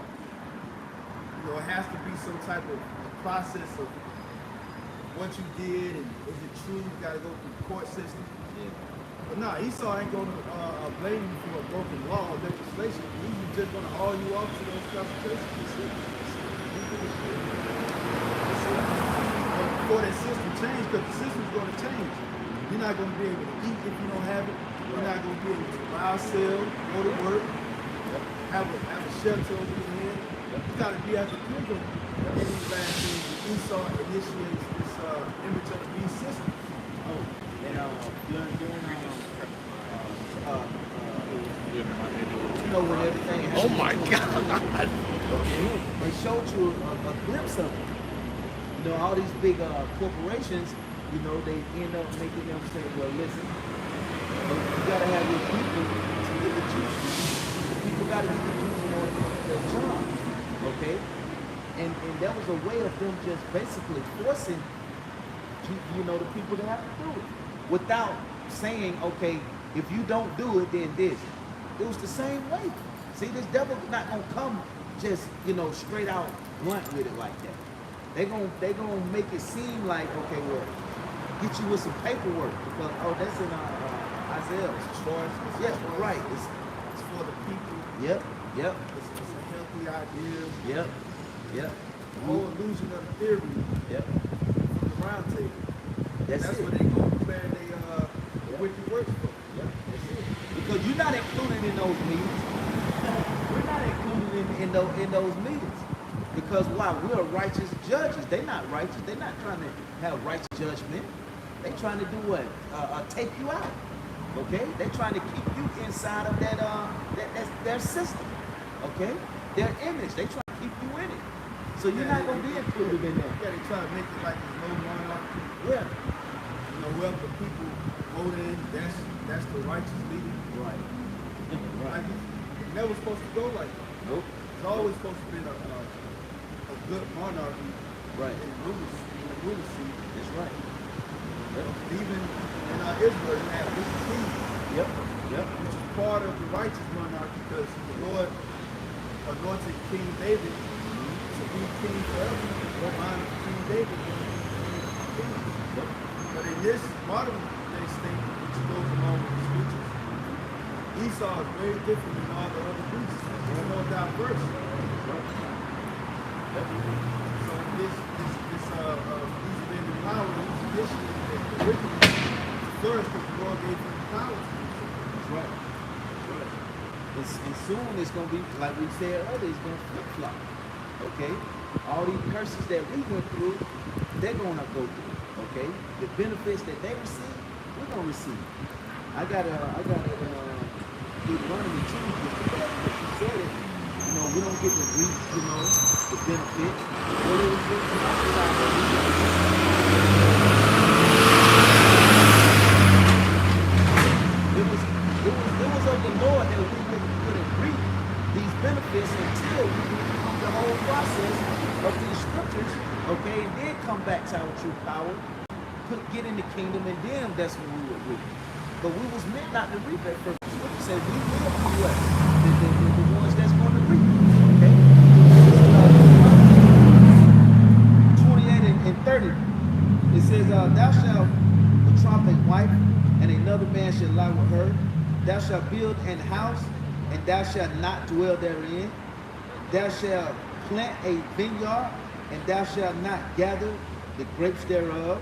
[SPEAKER 3] It has to be some type of process of what you did and is it true? You got to go through the court system.
[SPEAKER 2] Yeah.
[SPEAKER 3] But no, Esau ain't going to blame you for a broken law or legislation. He's just going to haul you off to those concentration camps. Before that system changes, because the system's going to change. You're not going to be able to eat if you don't have it. You're not going to be able to buy or sell, go to work, have a shelter over your head. You got to be at the pilgrim in these last days. Esau initiates this image of the beast system.
[SPEAKER 2] Oh, and when everything
[SPEAKER 1] Oh my God!
[SPEAKER 2] they showed you a glimpse of it. All these big corporations, they end up making them say, well, listen, you gotta have your people to get the juice. The people gotta get the juice in order to do their job. Okay? And that was a way of them just basically forcing the people to have to do it. Without saying, okay, if you don't do it, then this. It was the same way. See, this devil not gonna come just, straight out blunt with it like that. They gonna make it seem like, okay, well, get you with some paperwork because that's in Isaiah.
[SPEAKER 3] It's choice.
[SPEAKER 2] Yeah, right.
[SPEAKER 3] It's for the people.
[SPEAKER 2] Yep.
[SPEAKER 3] It's a healthy idea.
[SPEAKER 2] Yep.
[SPEAKER 3] The whole illusion of the theory
[SPEAKER 2] Yep.
[SPEAKER 3] from the round table.
[SPEAKER 2] That's
[SPEAKER 3] That's
[SPEAKER 2] it.
[SPEAKER 3] what they gonna declare they wicked works for.
[SPEAKER 2] Yep. That's it. Because you're not included in those meetings. We're not included in those meetings. Because why? We're righteous judges. They're not righteous. They're not trying to have righteous judgment. They're trying to do what? Take you out. Okay? They're trying to keep you inside of that's their system. Okay? Their image. They trying to keep you in it. So you're not gonna be included in that.
[SPEAKER 3] Yeah, they try to make it like there's no monarchy.
[SPEAKER 2] Yeah.
[SPEAKER 3] Whoever the people vote in, that's the righteous leader.
[SPEAKER 2] Right.
[SPEAKER 3] Like, it's never supposed to go like that.
[SPEAKER 2] Nope.
[SPEAKER 3] It's always supposed to be a good monarchy.
[SPEAKER 2] Right.
[SPEAKER 3] In the ruler seat.
[SPEAKER 2] That's right. Yep.
[SPEAKER 3] Even in Israel, you have this king,
[SPEAKER 2] Yep.
[SPEAKER 3] which is part of the righteous monarchy because the Lord anointed King David to be king forever. Reminded King David was king.
[SPEAKER 2] Yep.
[SPEAKER 3] But in this modern day state, which goes along with the scriptures, Esau is very different than all the other beasts. It's more diverse.
[SPEAKER 2] Yep.
[SPEAKER 3] So these men in power, these traditions, the wickedness flourish because the Lord gave them power to do so.
[SPEAKER 2] That's right. That's right. And soon it's going to be, like we said earlier, it's going to flip-flop. Okay? All these curses that we went through, they're going to go through. Okay? The benefits that they receive, we're going to receive. I got Deuteronomy 2, because you said it. We don't get to reap, the benefits. Well, it was written outside of It was of the Lord that we couldn't reap these benefits until we come the whole process of these scriptures, okay, and then come back to our true power, get in the kingdom, and then that's when we would reap. But we was meant not to reap at first. Scripture said we will be what? The ones that's going to reap. Okay? 28 and 30. It says, thou shalt betroth a wife, and another man shall lie with her. Thou shalt build an house, and thou shalt not dwell therein. Thou shalt plant a vineyard, and thou shalt not gather the grapes thereof.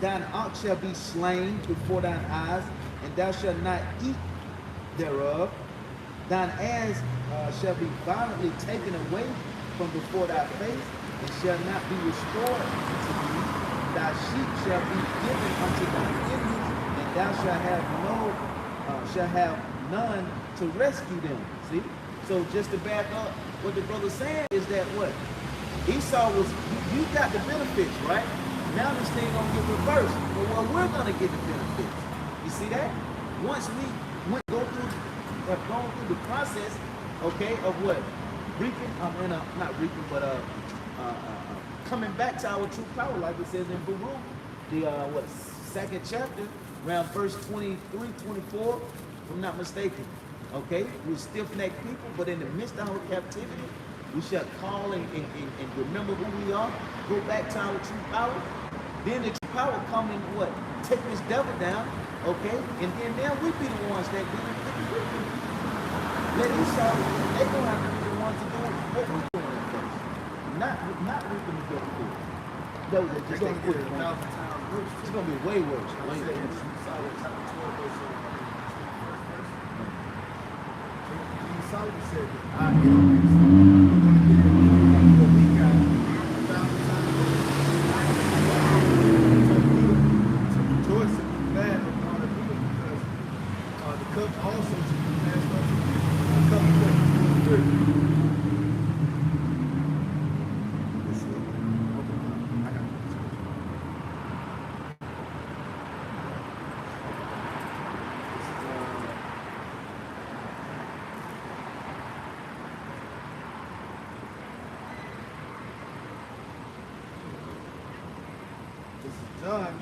[SPEAKER 2] Thine ox shall be slain before thine eyes, and thou shalt not eat thereof. Thine ass shall be violently taken away from before thy face, and shall not be restored unto thee. Thy sheep shall be given unto thine enemies, and thou shalt have none to rescue them. See? So just to back up, what the brother's saying is that what? Esau was, you got the benefits, right? Now this thing gonna get reversed. Well, we're gonna get the benefits. You see that? Once we have gone through the process, okay, of what? Reaping, not reaping, but coming back to our true power, like it says in Baruch, the second chapter, around verse 23, 24, if I'm not mistaken. Okay, we're stiff-necked people, but in the midst of our captivity, we shall call and remember who we are, go back to our true power. Then the true power come and what? Take this devil down, okay? And then we be the ones that do it. Let Esau, they gonna have to be the ones to do what we're doing at first. Not reaping the devil food. Those are just
[SPEAKER 3] It's going to
[SPEAKER 2] quick
[SPEAKER 3] get 1,000
[SPEAKER 2] ones.
[SPEAKER 3] times worse.
[SPEAKER 2] It's gonna be way worse. Way
[SPEAKER 3] Say
[SPEAKER 2] worse.
[SPEAKER 3] in Solomon chapter 12, verse 7. Solomon said that our enemies are going to get what we got 1,000 times worse. To rejoice and be glad upon the people because the cup also should be passed up to you. The cup of what you drink. I got it. This is done.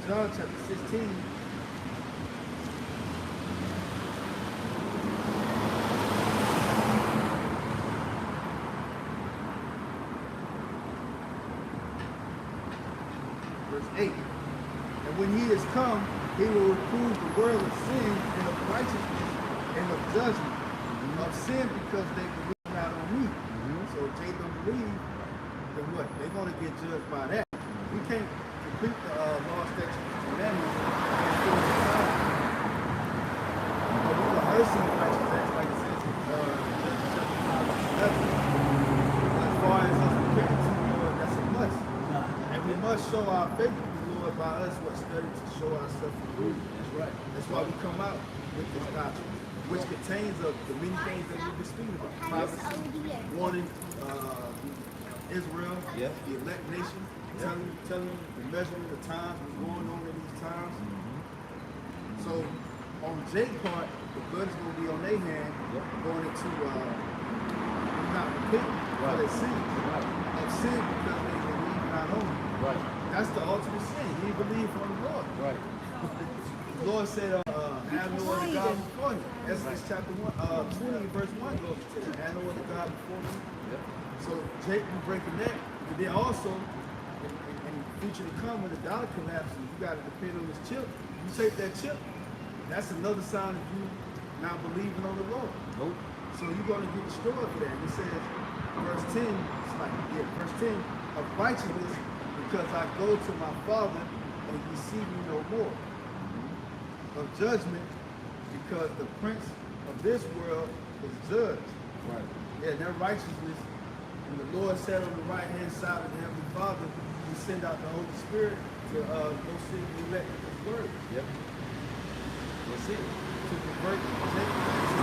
[SPEAKER 3] John chapter 16. Verse 8. And when he is come, he will reprove the world of sin and of righteousness and of judgment. Of sin because they believe not on me. So if they don't believe, then what? They're going to get judged by that. We can't complete the law, statutes, and commandments and still decide. But we will heard some righteous acts, like it says in Genesis chapter 5, verse 11. As far as us repenting to the Lord, that's a must. And we must show our faith to the Lord by us what study to show ourselves approved. That's right. That's why we come out with this doctrine, which contains the many things that we've been speaking about. Prophecy, warning Israel, the elect nation, telling them the measurement of the times, what's going on in these times. So on Jake's part, the blood is going to be on their hand, going into not repenting for their sins. Of sin because they believe not on him. Right. That's the ultimate sin. He believed on the Lord. Right. The Lord said, have no other God before him. Exodus chapter 20, verse 1 goes to it. Have no other God before him. Yep. So Jake be breaking that. And then also, in the future to come, when the dollar collapses, you got to depend on this chip. You take that chip, that's another sign of you not believing on the Lord. Nope. So you're going to get destroyed for that. And it says, verse 10, it's like, verse 10, of righteousness, because I go to my Father and ye see me no more. Of judgment, because the prince of this world is judged. Right. Yeah, that righteousness. And the Lord said on the right hand side of the Heavenly Father, He send out the Holy Spirit to go see the elect of His word. Yep. That's it. To convert the commandments.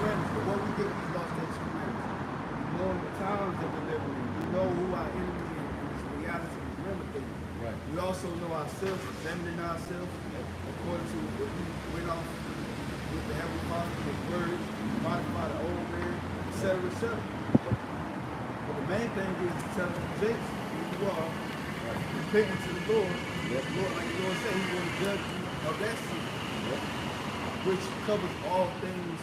[SPEAKER 3] But what we get with these law, statutes, and commandments, we know the times that we're living in. We know who our enemy is, and this reality is limited. Right. We also know ourselves, examining ourselves, according to what we went off with the Heavenly Father, His word, modify the old man, etc., etc. But the main thing is to tell Jake who you are, repenting to the Lord. Lord, like the Lord said, He's going to judge you of that sin, which covers all things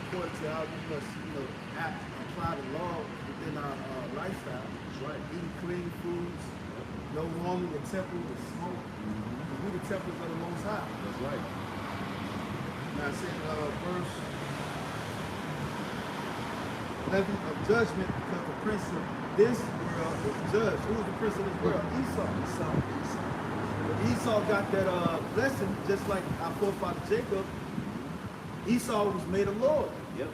[SPEAKER 3] according to how we must, apply the law within our lifestyle. That's right. Eating clean foods, no warming the temple with smoke. We the temples of the Most High. That's right. Now it's in verse 11 of judgment, because the prince of this world is judged. Who is the prince of this world? Esau. But Esau got that blessing, just like our forefather Jacob. Esau was made a Lord. Yep.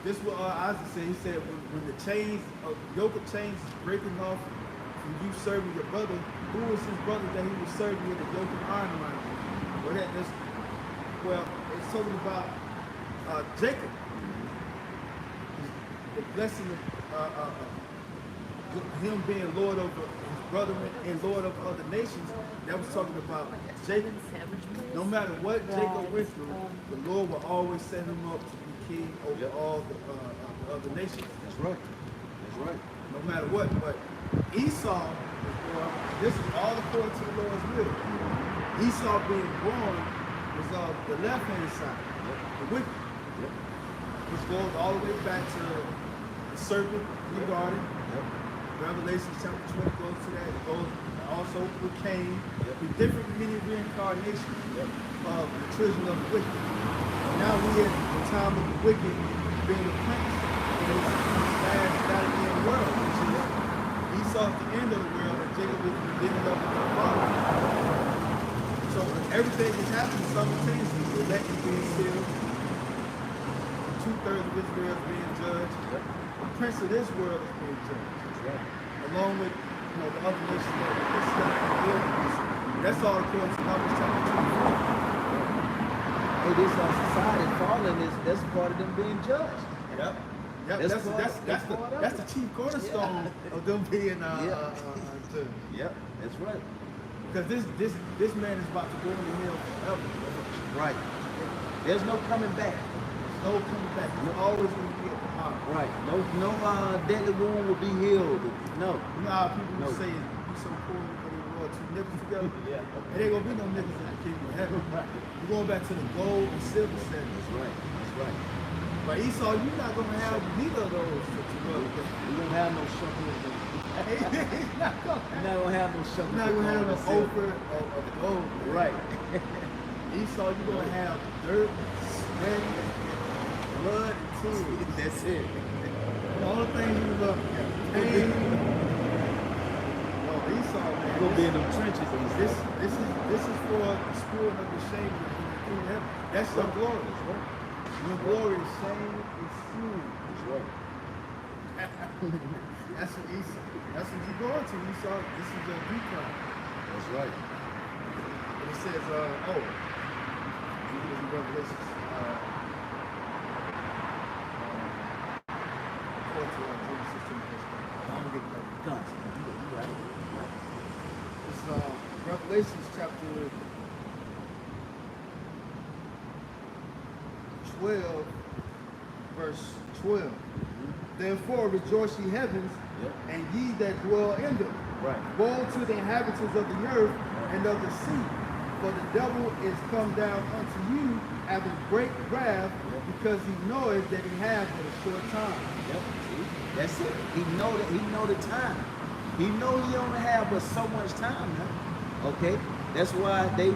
[SPEAKER 3] This is what Isaac said. He said, when the chains, yoke of chains is breaking off from you serving your brother, who was his brother that he was serving with a yoke of iron around him? Well, it's talking about Jacob. The blessing of him being Lord over his brother and Lord of other nations. That was talking about Jacob. No matter what Jacob went through, the Lord will always set him up to be king over all the other nations. That's right. That's right. No matter what. But Esau, this is all according to the Lord's will. Esau being born was of the left-hand side, the wicked, which goes all the way back to the serpent in the garden. Revelation chapter 20 goes to that. It goes also with Cain. The different many reincarnations of the children of the wicked. Now we at the time of the wicked being the prince in this last Babylonian world, which is Esau's the end of the world, and Jacob is the beginning of the father. So everything is happening simultaneously. The elect is being sealed. 2/3 of Israel is being judged. The prince of this world is being judged. Along with the other nations that are stuck in the wilderness. That's all according to Numbers chapter 24. Hey, this society falling that's part of them being judged. Yep. That's the chief cornerstone of them being judged. Yep, that's right. Because this man is about to go in the hell forever. Right. There's no coming back. There's no coming back. You're always going to be at the heart. Right. No deadly wound will be healed. No. You know how people say, you so poor, but it was or two nickels together.
[SPEAKER 2] Yeah.
[SPEAKER 3] It ain't gonna be no nickels in the kingdom of heaven. We're going back to the gold and silver set.
[SPEAKER 2] That's right. That's right.
[SPEAKER 3] But Esau, you're not gonna have neither of those to rub with.
[SPEAKER 2] We don't have no shovel.
[SPEAKER 3] He's not gonna
[SPEAKER 2] We're not gonna have no shovel.
[SPEAKER 3] You're not gonna have no offer of gold.
[SPEAKER 2] Right.
[SPEAKER 3] Esau, you're gonna have dirt, sweat, blood, and tears.
[SPEAKER 2] That's it.
[SPEAKER 3] The only thing you love is pain. Oh, Esau, man.
[SPEAKER 2] We're gonna be in them trenches.
[SPEAKER 3] This is for the spirit of the shame in the kingdom of heaven. That's your glory.
[SPEAKER 2] That's right.
[SPEAKER 3] Your glory is shame and sin.
[SPEAKER 2] That's right.
[SPEAKER 3] That's what Esau. That's what you're going to, Esau. This is your decline.
[SPEAKER 2] That's right.
[SPEAKER 3] And it says, you get in Revelations, I'm gonna get
[SPEAKER 2] Guns. You right.
[SPEAKER 3] It's Revelations chapter 12, verse 12. Therefore rejoice ye heavens,
[SPEAKER 2] Yep.
[SPEAKER 3] and ye that dwell in them.
[SPEAKER 2] Right.
[SPEAKER 3] Woe to the inhabitants of the earth and of the sea, for the devil is come down unto you having great wrath, because he knoweth that he hath but a short time.
[SPEAKER 2] Yep. See? That's it. He know the time. He know he only have but so much time now. Okay? That's why they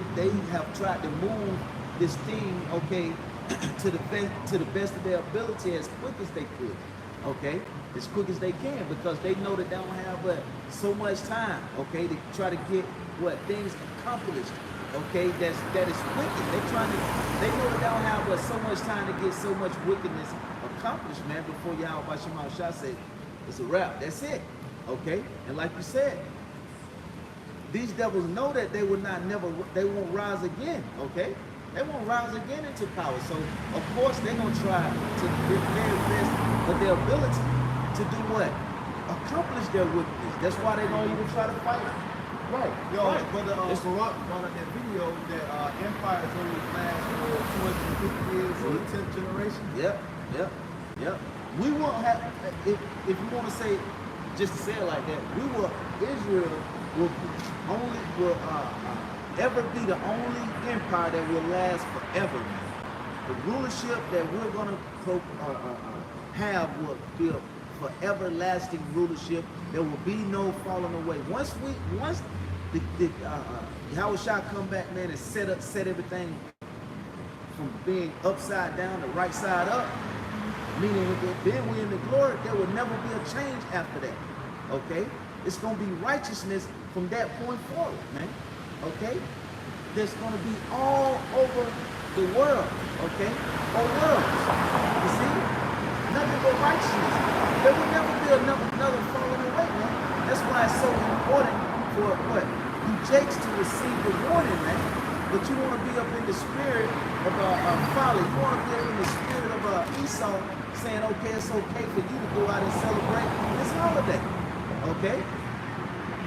[SPEAKER 2] have tried to move this thing, okay, to the best of their ability as quick as they could. Okay? As quick as they can, because they know that they don't have but so much time, okay, to try to get what things accomplished. Okay, that is wicked. They know that they don't have but so much time to get so much wickedness accomplished, man, before Yahweh Shema Shah say it's a wrap. That's it. Okay? And like you said, these devils know that they won't rise again, okay? They won't rise again into power. So of course they're gonna try to the very best of their ability to do what? Accomplish their wickedness. That's why they're gonna even try to fight. Right.
[SPEAKER 3] Yo,
[SPEAKER 2] right.
[SPEAKER 3] brother, Barack brought up that video that empires only last for 250 years or the 10th generation.
[SPEAKER 2] Yep. We won't have, if you want to say, just to say it like that, Israel will ever be the only empire that will last forever, man. The rulership that we're going to have will be a forever lasting rulership. There will be no falling away. Once Yahweh Shah come back, man, and set everything from being upside down to right side up, meaning then we're in the glory, there will never be a change after that. Okay? It's gonna be righteousness from that point forward, man. Okay? That's gonna be all over the world, okay? Or worlds. You see? Nothing but righteousness. There will never be another falling away, man. That's why it's so important for what? You Jakes to receive the warning, man. But you want to be up in the spirit of folly. You want to be up in the spirit of Esau saying, okay, it's okay for you to go out and celebrate this holiday. Okay?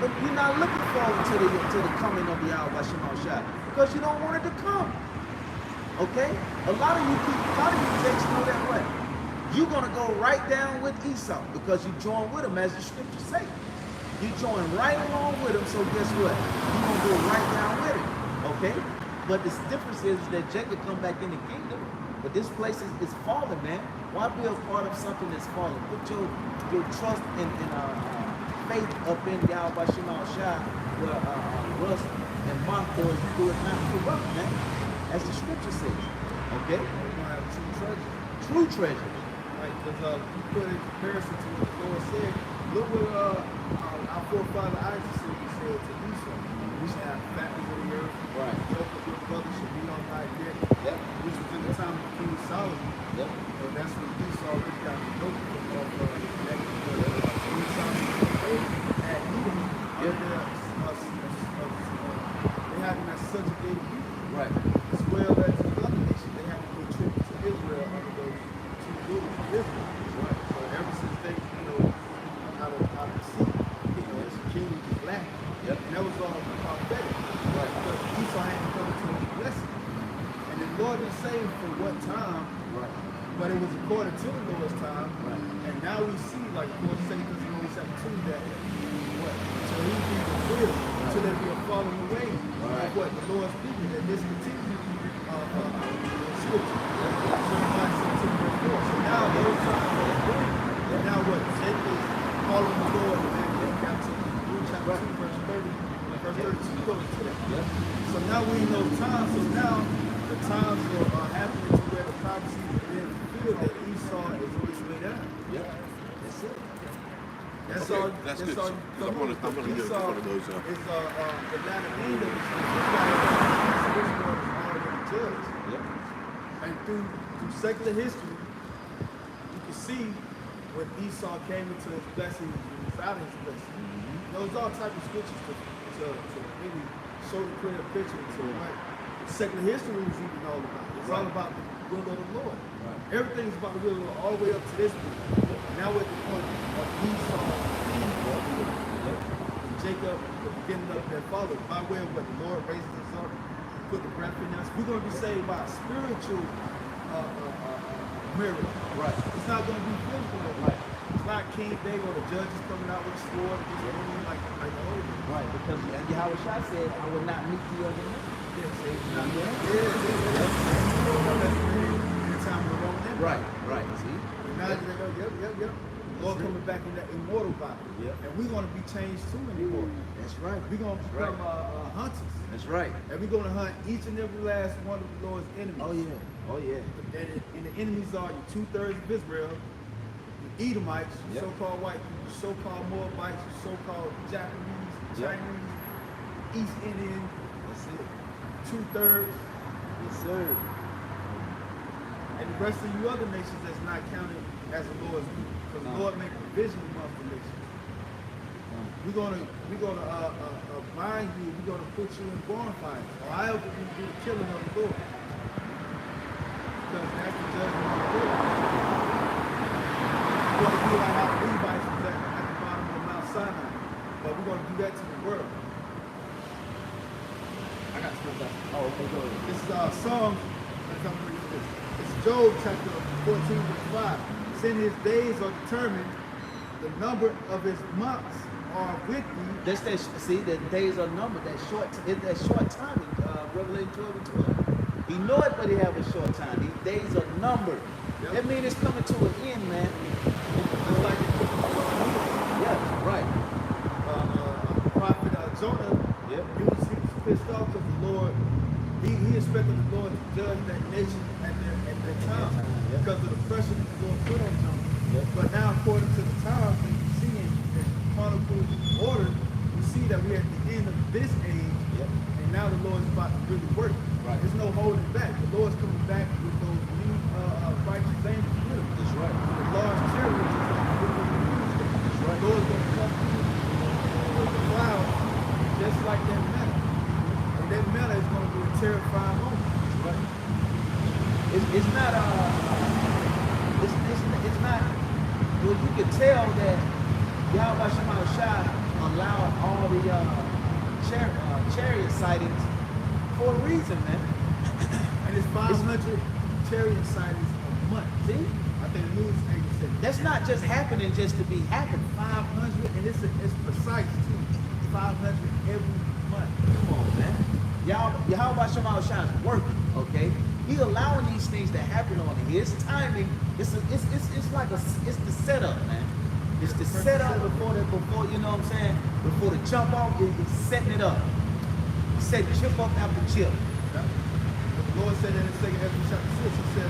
[SPEAKER 2] But you're not looking forward to the coming of Yahweh Shema Shah because you don't want it to come. Okay? A lot of you Jakes know that way. You're going to go right down with Esau because you join with him, as the scriptures say. You join right along with him, so guess what? You're going to go right down with him. Okay? But the difference is that Jacob come back in the kingdom, but this place is fallen, man. Why be a part of something that's fallen? Put your trust and faith up in Yahweh Shema Shah, where rust and moth boys do it not corrupt, man. As the scripture says. Okay?
[SPEAKER 3] We're going to have true treasure.
[SPEAKER 2] True treasure.
[SPEAKER 3] Right, because you put in comparison to what the Lord said. Look what our forefather Isaac said. He said to Esau, we should have fatness of the earth.
[SPEAKER 2] Right.
[SPEAKER 3] The yoke of your brother should be on thy neck.
[SPEAKER 2] Yep.
[SPEAKER 3] Which was in the time of King Solomon.
[SPEAKER 2] Yep.
[SPEAKER 3] And that's when Esau really got the yoke of his neck. King Solomon had Edom under they had him as subjugated people.
[SPEAKER 2] Right.
[SPEAKER 3] As well as the other nations, they had to pay tribute to Israel under those two rulers of Israel.
[SPEAKER 2] Right.
[SPEAKER 3] So ever since they, out of the sea, as the king was black.
[SPEAKER 2] Yep.
[SPEAKER 3] And that was all prophetic.
[SPEAKER 2] Right.
[SPEAKER 3] Because Esau had to come into his blessing. And the Lord didn't say for what time,
[SPEAKER 2] Right.
[SPEAKER 3] but But it was according to the Lord's time.
[SPEAKER 2] Right.
[SPEAKER 3] And now we see, like, Lord 2 Thessalonians 7:2, that what? So he be fulfilled, so there be a falling away of what the Lord's people, that this continues scripture. Jeremiah 17:4. So now those times are going. And now what? Jacob is calling the Lord in captivity. Luke chapter 2, verse 30, verse 32 goes to that.
[SPEAKER 2] Yep.
[SPEAKER 3] So now we in those times. So now the times are happening to where the prophecy is being fulfilled that Esau is on his way down.
[SPEAKER 2] Yep. That's it.
[SPEAKER 3] That's
[SPEAKER 1] Okay,
[SPEAKER 3] all.
[SPEAKER 1] that's
[SPEAKER 3] That's
[SPEAKER 1] good.
[SPEAKER 3] all.
[SPEAKER 1] I'm gonna get
[SPEAKER 3] Esau
[SPEAKER 1] one of those,
[SPEAKER 3] is the latter end of his life. This world is already judged.
[SPEAKER 2] Yep.
[SPEAKER 3] And through secular history, you can see when Esau came into his blessing and without his blessing. There's all types of scriptures to really show the clear picture to what secular history is even all about. It's all about the will of the Lord.
[SPEAKER 2] Right.
[SPEAKER 3] Everything is about the will of the Lord, all the way up to this point. Now we're at the point of Esau and Jacob, the beginning of their father, by way of what the Lord raises us up, put the breath in us. We're going to be saved by a spiritual miracle.
[SPEAKER 2] Right.
[SPEAKER 3] It's not going to be physical.
[SPEAKER 2] Right.
[SPEAKER 3] It's not King David or the judges coming out with a sword and just running like the old.
[SPEAKER 2] Right, because Yahweh Shai said, I will not meet the other men.
[SPEAKER 3] Yes,
[SPEAKER 2] Right, right. See?
[SPEAKER 3] Now they go, yep. Lord coming back in that immortal body.
[SPEAKER 2] Yep.
[SPEAKER 3] And we're going to be changed too anymore.
[SPEAKER 2] That's right.
[SPEAKER 3] We're going to become hunters.
[SPEAKER 2] That's right.
[SPEAKER 3] And we're going to hunt each and every last one of the Lord's enemies.
[SPEAKER 2] Oh yeah. Oh yeah.
[SPEAKER 3] And the enemies are your 2/3 of Israel, the Edomites,
[SPEAKER 2] Yep.
[SPEAKER 3] so-called white people, so-called Moabites, so-called Japanese,
[SPEAKER 2] Yep.
[SPEAKER 3] Chinese, East Indian,
[SPEAKER 2] That's it.
[SPEAKER 3] 2/3,
[SPEAKER 2] Yes, sir.
[SPEAKER 3] and the rest of you other nations that's not counted as the Lord's people. Because the Lord made provision amongst the nations. We're gonna bind you. We're gonna put you in bonfires, or I'll do the killing of the Lord. Because that's the judgment of the Lord. We're gonna be like how the Levites was at the bottom of Mount Sinai, but we're gonna do that to the world. I got stuff back.
[SPEAKER 2] Oh, okay, go ahead.
[SPEAKER 3] This is Psalms. Let's come read this. It's Job chapter 14, verse 5. Since his days are determined, the number of his months are with thee.
[SPEAKER 2] That's that. See, the days are numbered. That short timing. Revelation 12 and 12. He know it, but he have a short time. These days are numbered.
[SPEAKER 3] Yep.
[SPEAKER 2] That means it's coming to an end, man.
[SPEAKER 3] Just like
[SPEAKER 2] Yeah, right.
[SPEAKER 3] Prophet Jonah,
[SPEAKER 2] Yep.
[SPEAKER 3] he was pissed off because the Lord, he expected the Lord to judge that nation at their time
[SPEAKER 2] Yep.
[SPEAKER 3] because of the pressure that the Lord put on Jonah.
[SPEAKER 2] Yep.
[SPEAKER 3] But now, according to the times, we see in Chronicles order, we see that we're at the end of this age,
[SPEAKER 2] Yep.
[SPEAKER 3] and now the Lord is about to really work.
[SPEAKER 2] Right.
[SPEAKER 3] There's no holding back. The Lord's coming back with those new righteous angels with him.
[SPEAKER 2] That's right.
[SPEAKER 3] The large chariots is going to be with him.
[SPEAKER 2] right.
[SPEAKER 3] The Lord's going to come through with the clouds just like that manna. And that manna is going to be a terrifying moment.
[SPEAKER 2] Right. It's not it's not. Well, you can tell that Yahweh Shema Shai allowed all the chariot sightings for a reason, man.
[SPEAKER 3] And it's 500 chariot sightings a month.
[SPEAKER 2] See,
[SPEAKER 3] I think the news agent said
[SPEAKER 2] that's not just happening just to be happening.
[SPEAKER 3] 500, and it's precise too. 500 every month.
[SPEAKER 2] Come on, man. Yahweh Shema Shai is working, okay? He allowing these things to happen on his timing. It's the setup, man. It's the setup before you know what I'm saying. Before the jump off, he's setting it up. He said chip up after chip.
[SPEAKER 3] Yeah. The Lord said in the second Ezra chapter 6, he said,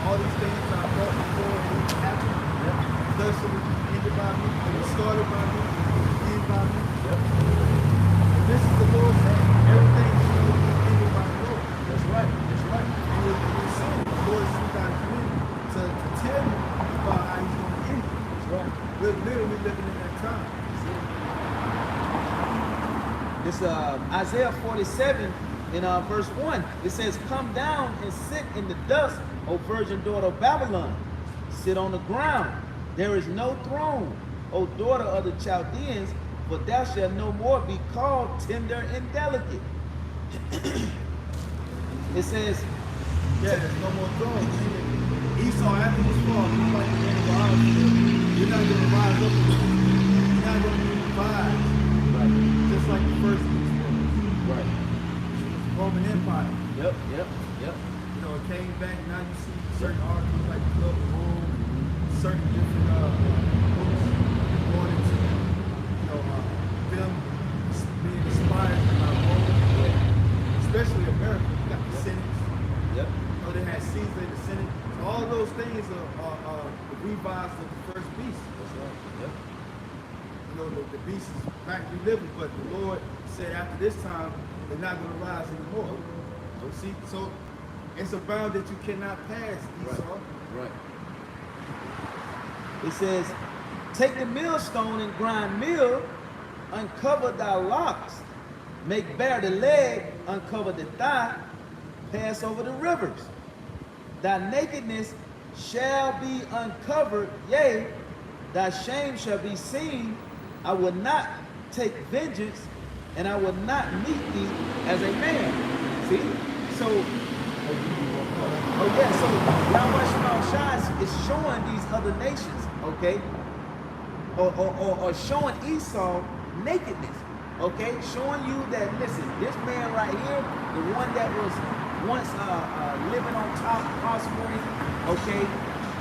[SPEAKER 3] all these things I brought before and it happened.
[SPEAKER 2] Yep.
[SPEAKER 3] Thus it was ended by me, it was started by me, it was ended by me.
[SPEAKER 2] Yep.
[SPEAKER 3] And this is the Lord saying, everything is going to be ended by the Lord.
[SPEAKER 2] That's right. That's right.
[SPEAKER 3] And we're saying, the Lord is sent out to tell you about how he's going to end it.
[SPEAKER 2] That's right.
[SPEAKER 3] We're literally living in that time.
[SPEAKER 2] This Isaiah 47 in verse 1. It says, "Come down and sit in the dust, O virgin daughter of Babylon. Sit on the ground. There is no throne, O daughter of the Chaldeans, for thou shalt no more be called tender and delicate." It says,
[SPEAKER 3] Yeah, there's no more throne. Esau, after his fall, just like the man of ours, you're not going to rise up again. You're not going to be revived,
[SPEAKER 2] Right.
[SPEAKER 3] just like the first beast was.
[SPEAKER 2] Right.
[SPEAKER 3] Roman Empire.
[SPEAKER 2] Yep.
[SPEAKER 3] You know, it came back. Now you see certain articles like the Club of Rome, certain different books going into, you know, them being inspired by Rome, especially America. You got the Senate.
[SPEAKER 2] Yep.
[SPEAKER 3] You know, they had Caesar, the Senate. So all those things are revised of the first beast.
[SPEAKER 2] That's right. Yep.
[SPEAKER 3] You know, the beast is back reliving, but the Lord said after this time, they're not going to rise anymore. So see, so it's a bound that you cannot pass, Esau.
[SPEAKER 2] Right. It says, take the millstone and grind meal, uncover thy locks, make bare the leg, uncover the thigh, pass over the rivers. Thy nakedness shall be uncovered, yea, thy shame shall be seen. I will not take vengeance, and I will not meet thee as a man. See? So, so Yahweh Shema Shai is showing these other nations, okay? Or showing Esau nakedness, okay? Showing you that, listen, this man right here, the one that was once living on top, prospering, okay?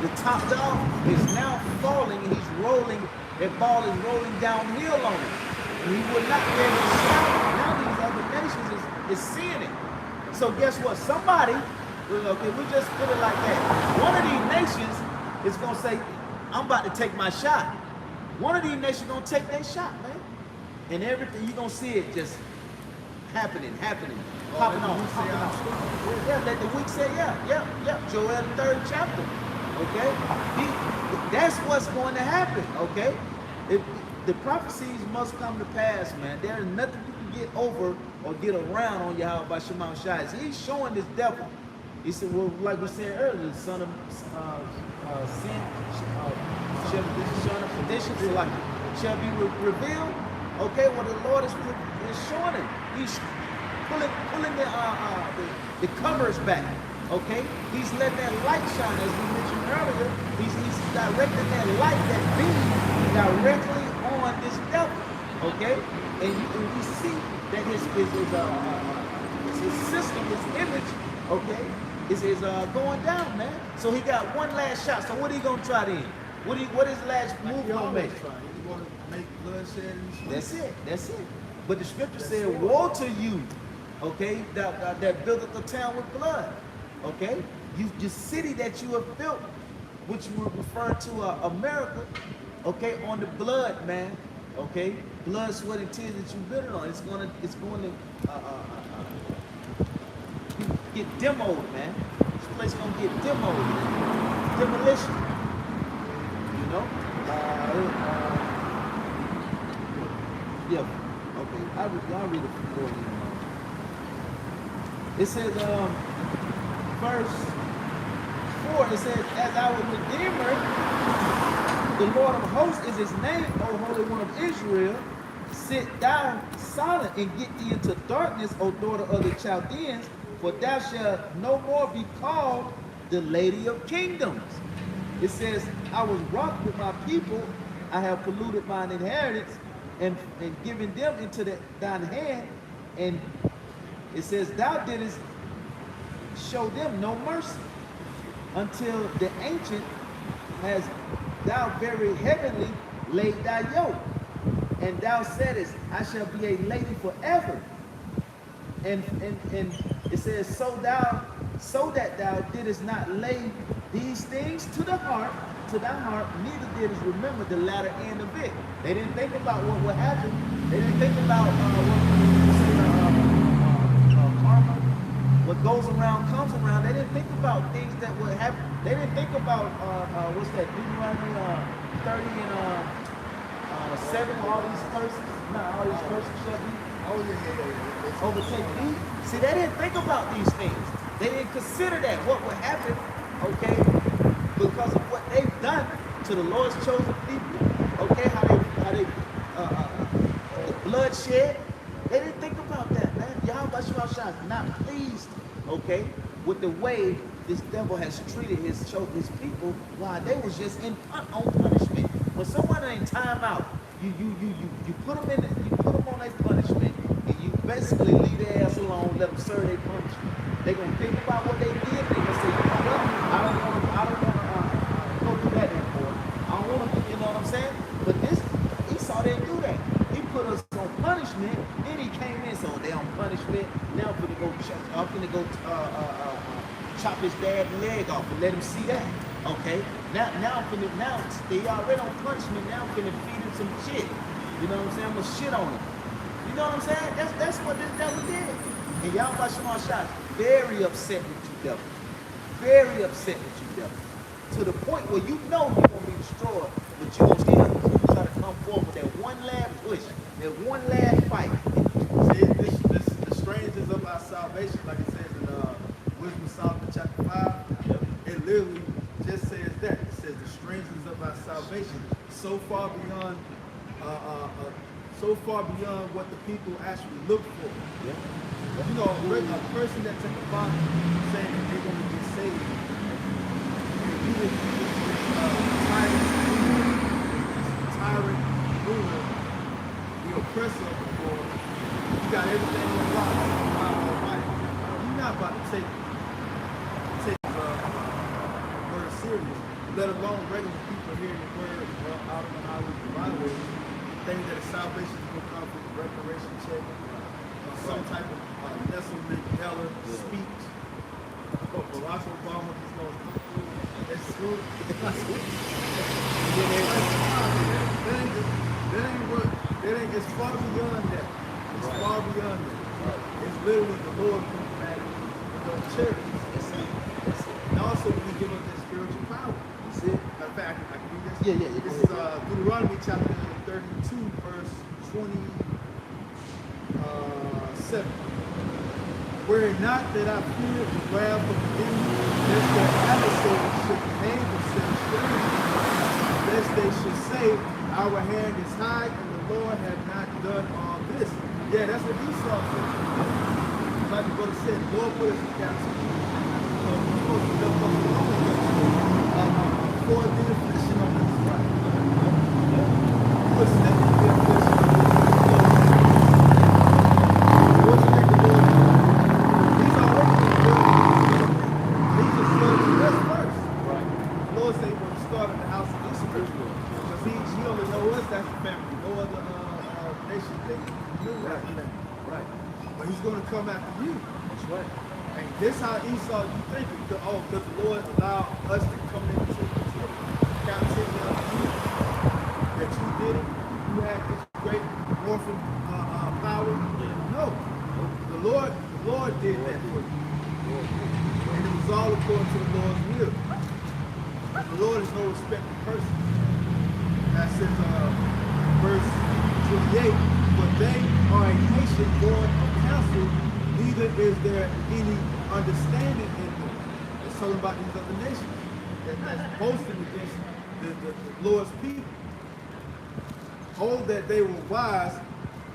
[SPEAKER 2] The top dog is now falling, and he's rolling, that ball is rolling downhill on him. And he would not be able to stop it. Now these other nations is seeing it. So guess what? Somebody, okay, we just put it like that. One of these nations is going to say, I'm about to take my shot. One of these nations going to take their shot, man. And everything, you're going to see it just happening, popping off. Yeah, let the weak say, yeah. Joel, the 3rd chapter, okay? That's what's going to happen, okay? The prophecies must come to pass, man. There is nothing you can get over or get around on Yahweh Shema Shai. He's showing this devil. He said, well, like we said earlier, the son of sin, son of perdition, shall be revealed. Okay, well, the Lord is showing him. He's pulling the covers back. Okay, he's letting that light shine, as we mentioned earlier. He's directing that light, that beam, directly on this devil. Okay, and we see that his system, his image, okay, is going down, man. So he got one last shot. So what are he gonna try then? What is last move gonna make?
[SPEAKER 3] He's going to make bloodshed and shit.
[SPEAKER 2] That's it. But the scripture said, woe to you, okay, that buildeth the town with blood. Okay, the city that you have built, which we're referring to America, okay, on the blood, man, okay, blood, sweat, and tears that you built it on. It's going to get demoed, man. This place gonna get demoed, man. Demolition. You know? Yeah. Okay. I'll read it for you. It says, verse 4, it says, as our Redeemer, the Lord of hosts is his name, O Holy One of Israel, sit thou silent and get thee into darkness, O daughter of the Chaldeans, for thou shalt no more be called the Lady of Kingdoms. It says, I was wroth with my people, I have polluted mine inheritance, and given them into thine hand, and it says, thou didst show them no mercy, until the ancient has thou very heavenly laid thy yoke, and thou saidest, I shall be a lady forever. And it says, so that thou didst not lay these things to thy heart, neither didst remember the latter end of it. They didn't think about what would happen. They didn't think about karma. What goes around comes around. They didn't think about things that would happen. They didn't think about what's that? Deuteronomy 30 and 7. All these curses. All these curses shall be. Overtake thee. See, they didn't think about these things. They didn't consider that what would happen, okay, because of what they've done to the Lord's chosen people, okay, how they the bloodshed. They didn't think about that, man. Yahweh Shema Shai is not pleased, okay, with the way this devil has treated his people while they was just on punishment. When someone ain't time out, you put them on their punishment, and you basically leave their ass alone, let them serve their punishment. They gonna think about what they did. They gonna say, you know what? I don't want to go through that anymore. I don't want to, you know what I'm saying? But this Esau didn't do that. He put us on punishment. Then he came in, so they on punishment. Now I'm finna go chop his dad's leg off and let him see that. Okay. Now he already on punishment. Now I'm finna feed him some shit. You know what I'm saying? I'm gonna shit on him. You know what I'm saying? That's what this devil did. And y'all watch my shots. Very upset with you, devil. Very upset with you, devil. To the point where you know you're gonna be destroyed, but you gonna still try to come forward with that one last push, that one last fight.
[SPEAKER 3] See, the strangers of our salvation, like it says in Wisdom of Solomon chapter 5, it literally just says that. It says the strangers of our salvation, so far beyond what the people actually look for.
[SPEAKER 2] Yeah.
[SPEAKER 3] You know, a person that took a bond saying that they're going to get saved. And you would tyrant ruler, the oppressor, or you got everything in lock, Almighty. You're not about to take word serious, let alone regular people hearing the word out on the highways and byways, thinking that salvation is going to come from the reparation check, or some type of Nelson Mandela speech, or Barack Obama just goes, that's good. That ain't it's far beyond that. It's far beyond that. It's literally the Lord coming back with those charities. And also we give us that spiritual power.
[SPEAKER 2] That's it.
[SPEAKER 3] Matter of fact, I can read this.
[SPEAKER 2] Yeah.
[SPEAKER 3] This is Deuteronomy chapter 32, verse 27. Were it not that I feared the wrath of the enemy, lest their adversaries should behave themselves strangely, lest they should say, our hand is high, and the Lord had not done all this. Yeah, that's what Esau said. Like the brother said, the Lord put us in captivity. So we're supposed to jump up along for the affliction on us. He was sent to the affliction.
[SPEAKER 2] Right.
[SPEAKER 3] But he's going to come after you.
[SPEAKER 2] That's right.
[SPEAKER 3] And this how Esau, you think, because the Lord allowed us to come into captivity of you, that you did it, you had this great orphan power. No. The Lord did that for you. And it was all according to the Lord's will. The Lord is no respected person. That says verse 28, but they are a nation void of counsel, neither is there any understanding in them. It's talking about these other nations that's boasting against the Lord's people. Oh, that they were wise,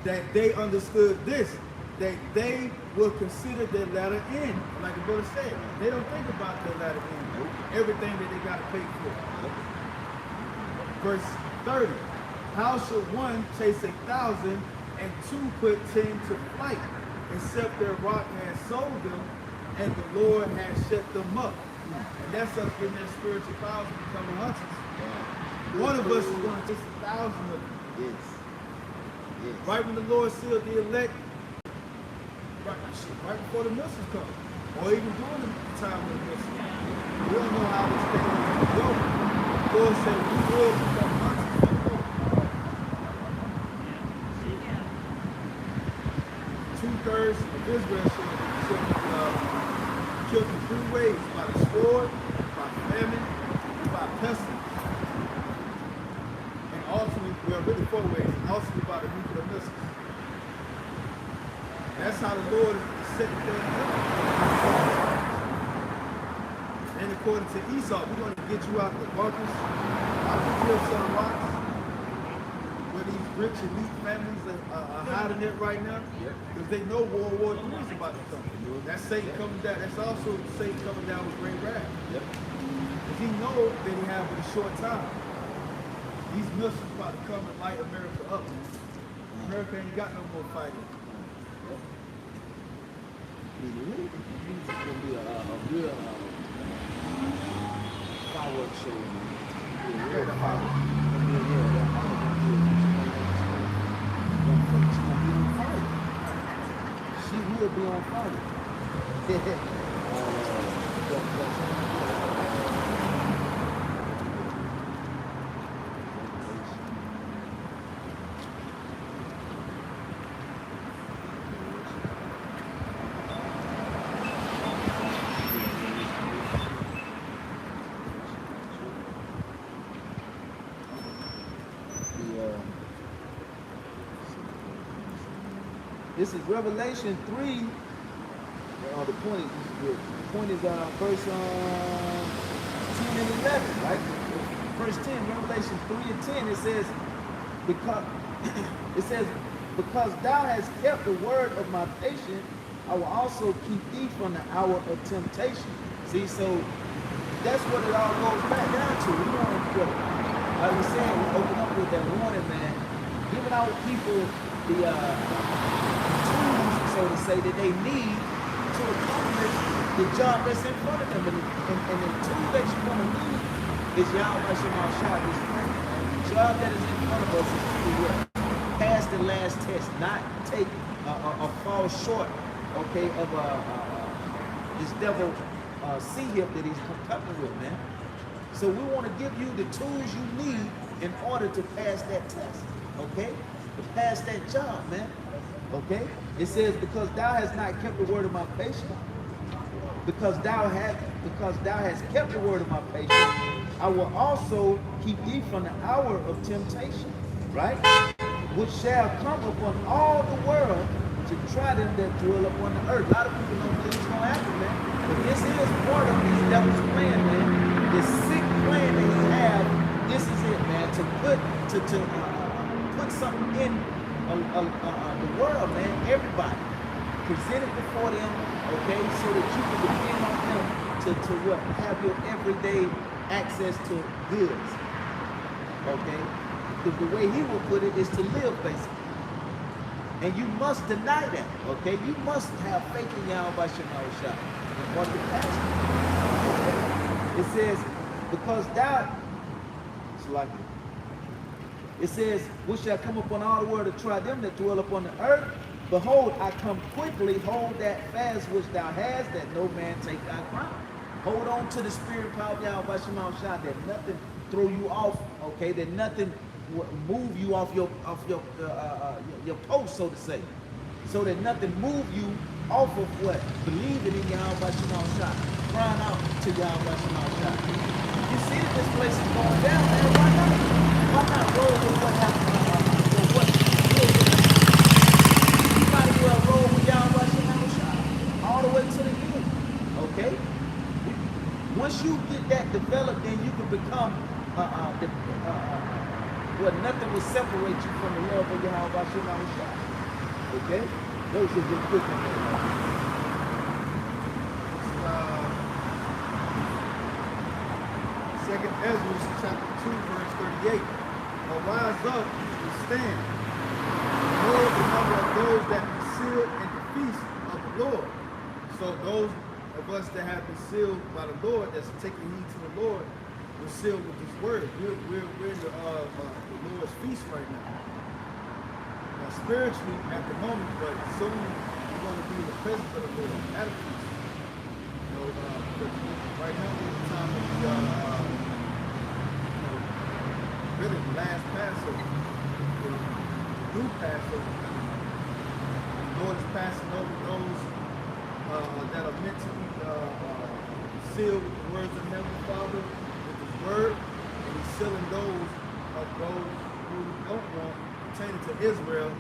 [SPEAKER 3] that they understood this, that they will consider their latter end. Like the brother said, they don't think about their latter end. Everything that they got to pay for. Verse 30. How shall one chase 1,000 and two put 10 to flight, except their rock has sold them and the Lord has shut them up? And that's us getting that spiritual power to become hunters. One of us is going to chase 1,000 of them. Yes. Right when the Lord sealed the elect, right before the missiles come, or even during the time of the missiles. We don't know how this thing will go. The Lord said we will become hunters. 2/3 of Israel shall be killed in 3 ways: by the sword, by famine, and by pestilence. And ultimately, well, really 4 ways, and ultimately by the nuclear missiles. That's how the Lord is setting things up. And according to Esau, we're going to get you out the bunkers, out the cliffs on rocks. where these rich elite families are hiding it right now, because they know World War III is about to come. That's Satan coming down. That's also Satan coming down with great wrath. Because he knows that he have in a short time. These missiles about to come and light America up. America ain't got no more fighting.
[SPEAKER 2] It's gonna be a real firework show. Yeah, the firework. She will be on fire. This is Revelation 3. The point is verse 10 and 11, right? Verse 10, Revelation 3 and 10, it says, because thou hast kept the word of my patience, I will also keep thee from the hour of temptation. See, so that's what it all goes back down to. We want to, like we said, we open up with that warning, man, giving our people the tools, so to say, that they need to accomplish the job that's in front of them. And the tool that you're going to need is Yahweh Shema Shah. The job that is in front of us is to what? Pass the last test, not take or fall short, okay, of this devil C-hip that he's coming with, man. So we want to give you the tools you need in order to pass that test, okay? To pass that job, man. Okay? It says, because thou hast not kept the word of my patience, because thou hast kept the word of my patience, I will also keep thee from the hour of temptation, right? Which shall come upon all the world to try them that dwell upon the earth. A lot of people don't believe it's gonna happen, man. But this is part of this devil's plan, man. This sick plan that he have, this is it, man. To put something in the world, man, everybody, present it before them, okay, so that you can depend on them to what? Have your everyday access to goods, okay? The way he will put it is to live, basically. And you must deny that, okay? You must have faith in Yahweh Shema Shah and what the pastor. It says, because thou, it's like it says, which shall come upon all the world to try them that dwell upon the earth. Behold, I come quickly, hold that fast which thou hast, that no man take thy crown. Hold on to the spirit power of Yahweh Shema Shah, that nothing throw you off, okay? That nothing move you off your post, so to say. So that nothing move you off of what? Believing in Yahweh Shema Shah, crying out to Yahweh Shema Shah. You see that this place is going down, man. Why not? Why not roll with what happened? What you might as well roll with Yahweh Shema Shah all the way to the end. Okay? Once you get that developed, then you can become nothing will separate you from the love of Yahweh Shema Shah. Okay? Those are just good ones.
[SPEAKER 3] Second Ezra chapter 2, verse 38. Arise up and stand. Behold the number of those that be sealed in the feast of the Lord. So those of us that have been sealed by the Lord, that's taking heed to the Lord, we're sealed with His word. We're in the Lord's feast right now. Now, spiritually at the moment, but soon we're going to be in the presence of the Lord at a feast. You know, right now we're in the time of really the last Passover, the new Passover. The Lord is passing over those that are meant to be sealed with the words of Heavenly Father, with His word, and He's sealing those who don't want, pertaining to Israel,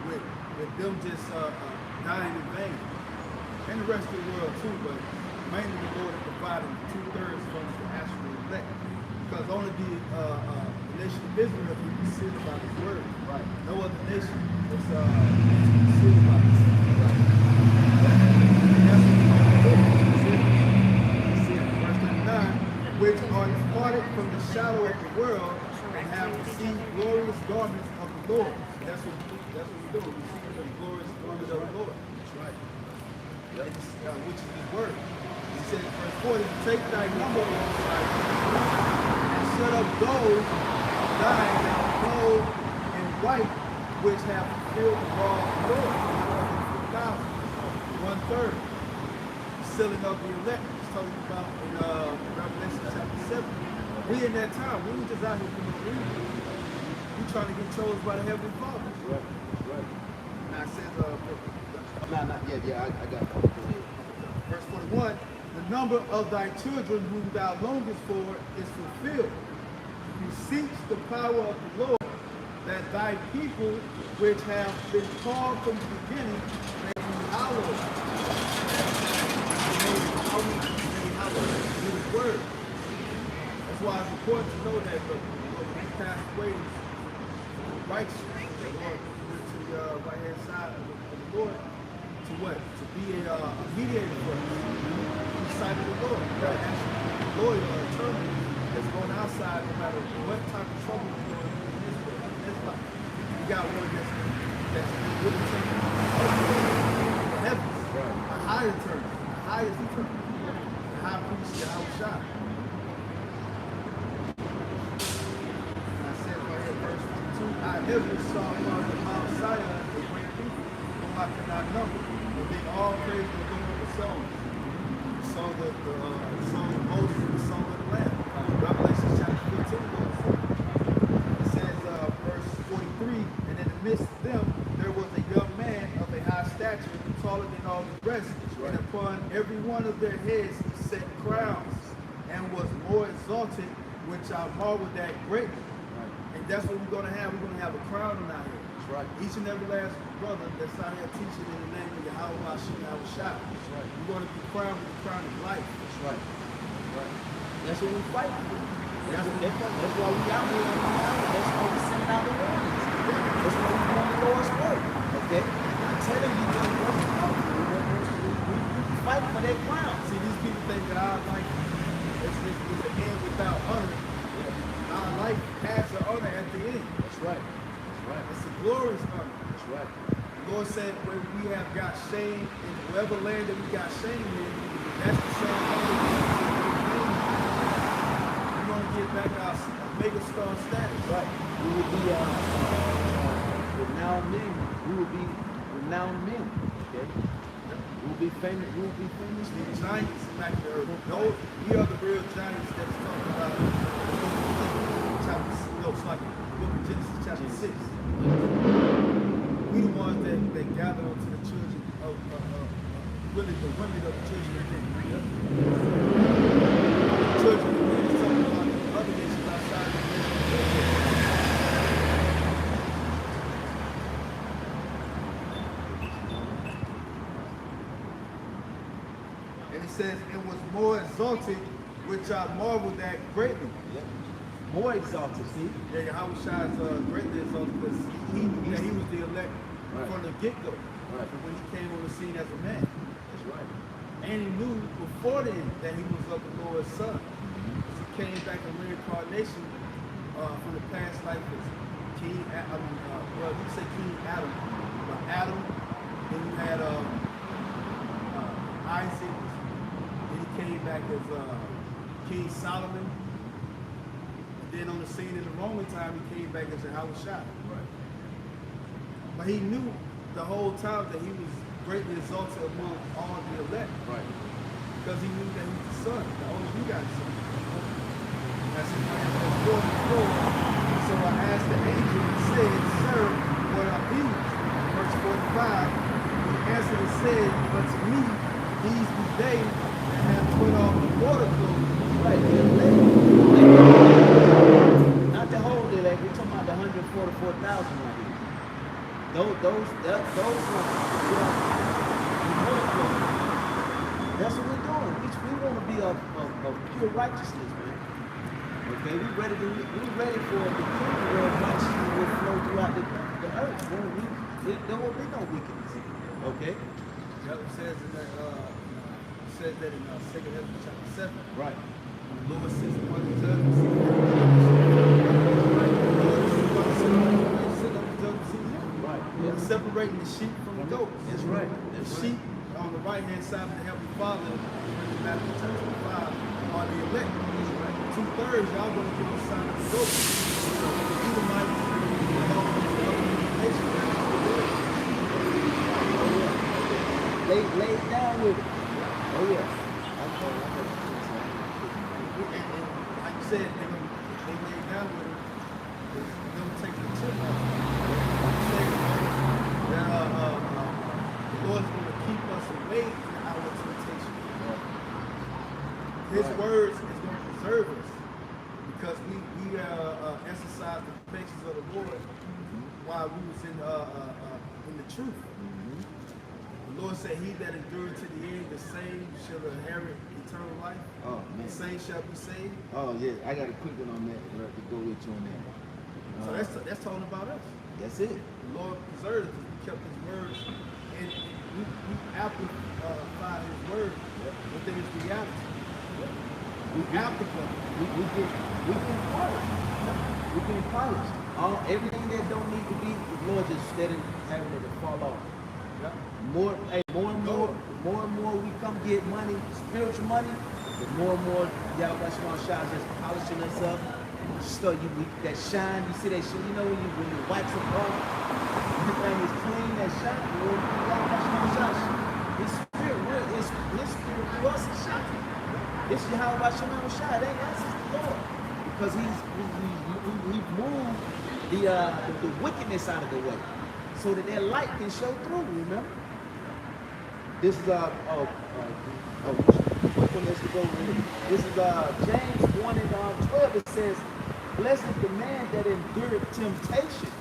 [SPEAKER 3] with them just dying in vain. And the rest of the world too, but mainly the Lord is providing 2/3 from the actual elect. Because only the nation of Israel can be sealed by his word.
[SPEAKER 2] Right.
[SPEAKER 3] No other nation is sealed by his word. And that's what we're going to do. Verse 39, which are departed from the shadow of the world and have received glorious garments of the Lord. That's what we do. We see the glorious garments of the Lord. That's right. Which is his word. He says, verse 40, take thy number alongside and shut up those of thine that are clothed in white, which have fulfilled the law of the Lord. 1/3. Sealing of the elect. He's talking about in Revelation chapter 7. We in that time, we were just out here for no reason. We trying to get chosen by the Heavenly Father.
[SPEAKER 2] Right. Right.
[SPEAKER 3] Now it says,
[SPEAKER 2] Not yet. Yeah, I got it.
[SPEAKER 3] verse 41, the number of thy children whom thou longest for is fulfilled. Beseech the power of the Lord, that thy people which have been called from the beginning may be hallowed. May hallowed in his word. That's why it's important to know that when we pass away, righteous, the Lord went to the right hand side of the Lord. To what? To be a mediator for us. In the sight of the Lord. Right. Actually, lawyer or attorney that's going outside no matter what type of trouble you're going in this life. You got one that's really taking the heavens. Right. A higher attorney. The highest attorney. The high priest, the outshot. And I said right here, verse 22, I ever saw on the Mount Zion a great people whom I cannot number. They all praise the Lord of the songs. The song of Moses and the song of the Lamb. Revelation chapter 15 goes. It says, verse 43, and in the midst of them there was a young man of a high stature, taller than all the rest, and upon every one of their heads he set crowns, and was more exalted, which I marveled at greatly. And that's what we're going to have. We're going to have a crown on our head. Right. Each and every last brother that's out here teaching in the name of Yahweh Hashem Yahushua. That's right. We're going to be crowned with the crown of life. That's right. Right. That's what we fight for. That's why we out here on the mountain. That's why we send out the warnings. That's why we want the Lord's work. Okay? I'm telling you, we fight for that crown. See, these people think that our life is the end without honor. Yeah. Our life has the honor at the end. That's right. Right. It's a glorious honor. That's right. The Lord said when we have got shame in whatever land that we got shame in, that's the same honor we're going to get back our mega star status. Right. We will be renowned men. We will be renowned men. Okay. We will be famous. We will be famous. The giants back in the earth. No, we are the real giants that's talking about Genesis chapter 6. We the ones that gather onto the children of really the women of the children of men. The children of men is talking about the other nations outside of the nation. And it says, it was more exalted, which I marveled at greatly. Yep. More exalted, see? Yeah, Yahushua is greatly exalted because he knew that he was the elect from the get-go. Right. When he came on the scene as a man. That's right. And he knew before then that he was of the Lord's son. Because he came back in reincarnation from the past life as King, well, you say King Adam. Adam, then you had Isaac, then he came back as King Solomon. Then on the scene in the Roman time, he came back as Yahushua. Right. But he knew the whole time that he was greatly exalted among all the elect. Right. Because he knew that he was the son, the only begotten son. That's in verse 44. So I asked the angel and said, Sir, what are these? Verse 45. He answered and said, unto me, these be they that have put off the water clothes. Right. Not the whole elect, we're talking about the 144,000 right here. Those ones, that's what we're doing. We want to be of pure righteousness, man.
[SPEAKER 2] Okay, we ready for the kingdom where much will flow throughout the earth. There won't be no wickedness. Okay?
[SPEAKER 3] Yep, it says in that, says that in 2 Ezra chapter 7.
[SPEAKER 2] Right.
[SPEAKER 3] The Lord sits upon the judgment seat. Right. The Lord sits upon the judgment seat.
[SPEAKER 2] Right.
[SPEAKER 3] Yeah. Separating the sheep from the goats.
[SPEAKER 2] That's right.
[SPEAKER 3] The sheep on the right hand side of the Heavenly Father, in Matthew chapter 5, are the elect. That's right. 2/3 y'all going to be on the side of the goats. So the Edomites,
[SPEAKER 2] they laid down with it. Oh yeah.
[SPEAKER 3] and like you said, they laid down with it. They're going to take the chip off. Say that the Lord's going to keep us away from our temptation. His words is going to preserve us because we exercise the patience of the Lord while we was in the truth. The Lord said, "He that endureth to the end, the same shall inherit eternal life.
[SPEAKER 2] Oh man.
[SPEAKER 3] The same shall be saved."
[SPEAKER 2] Oh yeah, I got a quick one on that to go with you on that.
[SPEAKER 3] So that's talking about us.
[SPEAKER 2] That's it.
[SPEAKER 3] The Lord preserved us. We kept His words, and we amplify His word within His reality. We amplify.
[SPEAKER 2] We get polished. We get polished. Everything that don't need to be, the Lord just steady having it to fall off. More and more we come get money, spiritual money, the more and more y'all got small shots just polishing us up. So that shine, you see that shit, you know when you wax it off, everything is clean, that shine, y'all got small shots. His spirit was a shot. This is how about Shema Shah, it ain't us, it's the Lord. Because he moved the wickedness out of the way. So that light can show through, remember? This is which one is to go with? This is James 1 and 12. It says, "Blessed is the man that endureth temptation.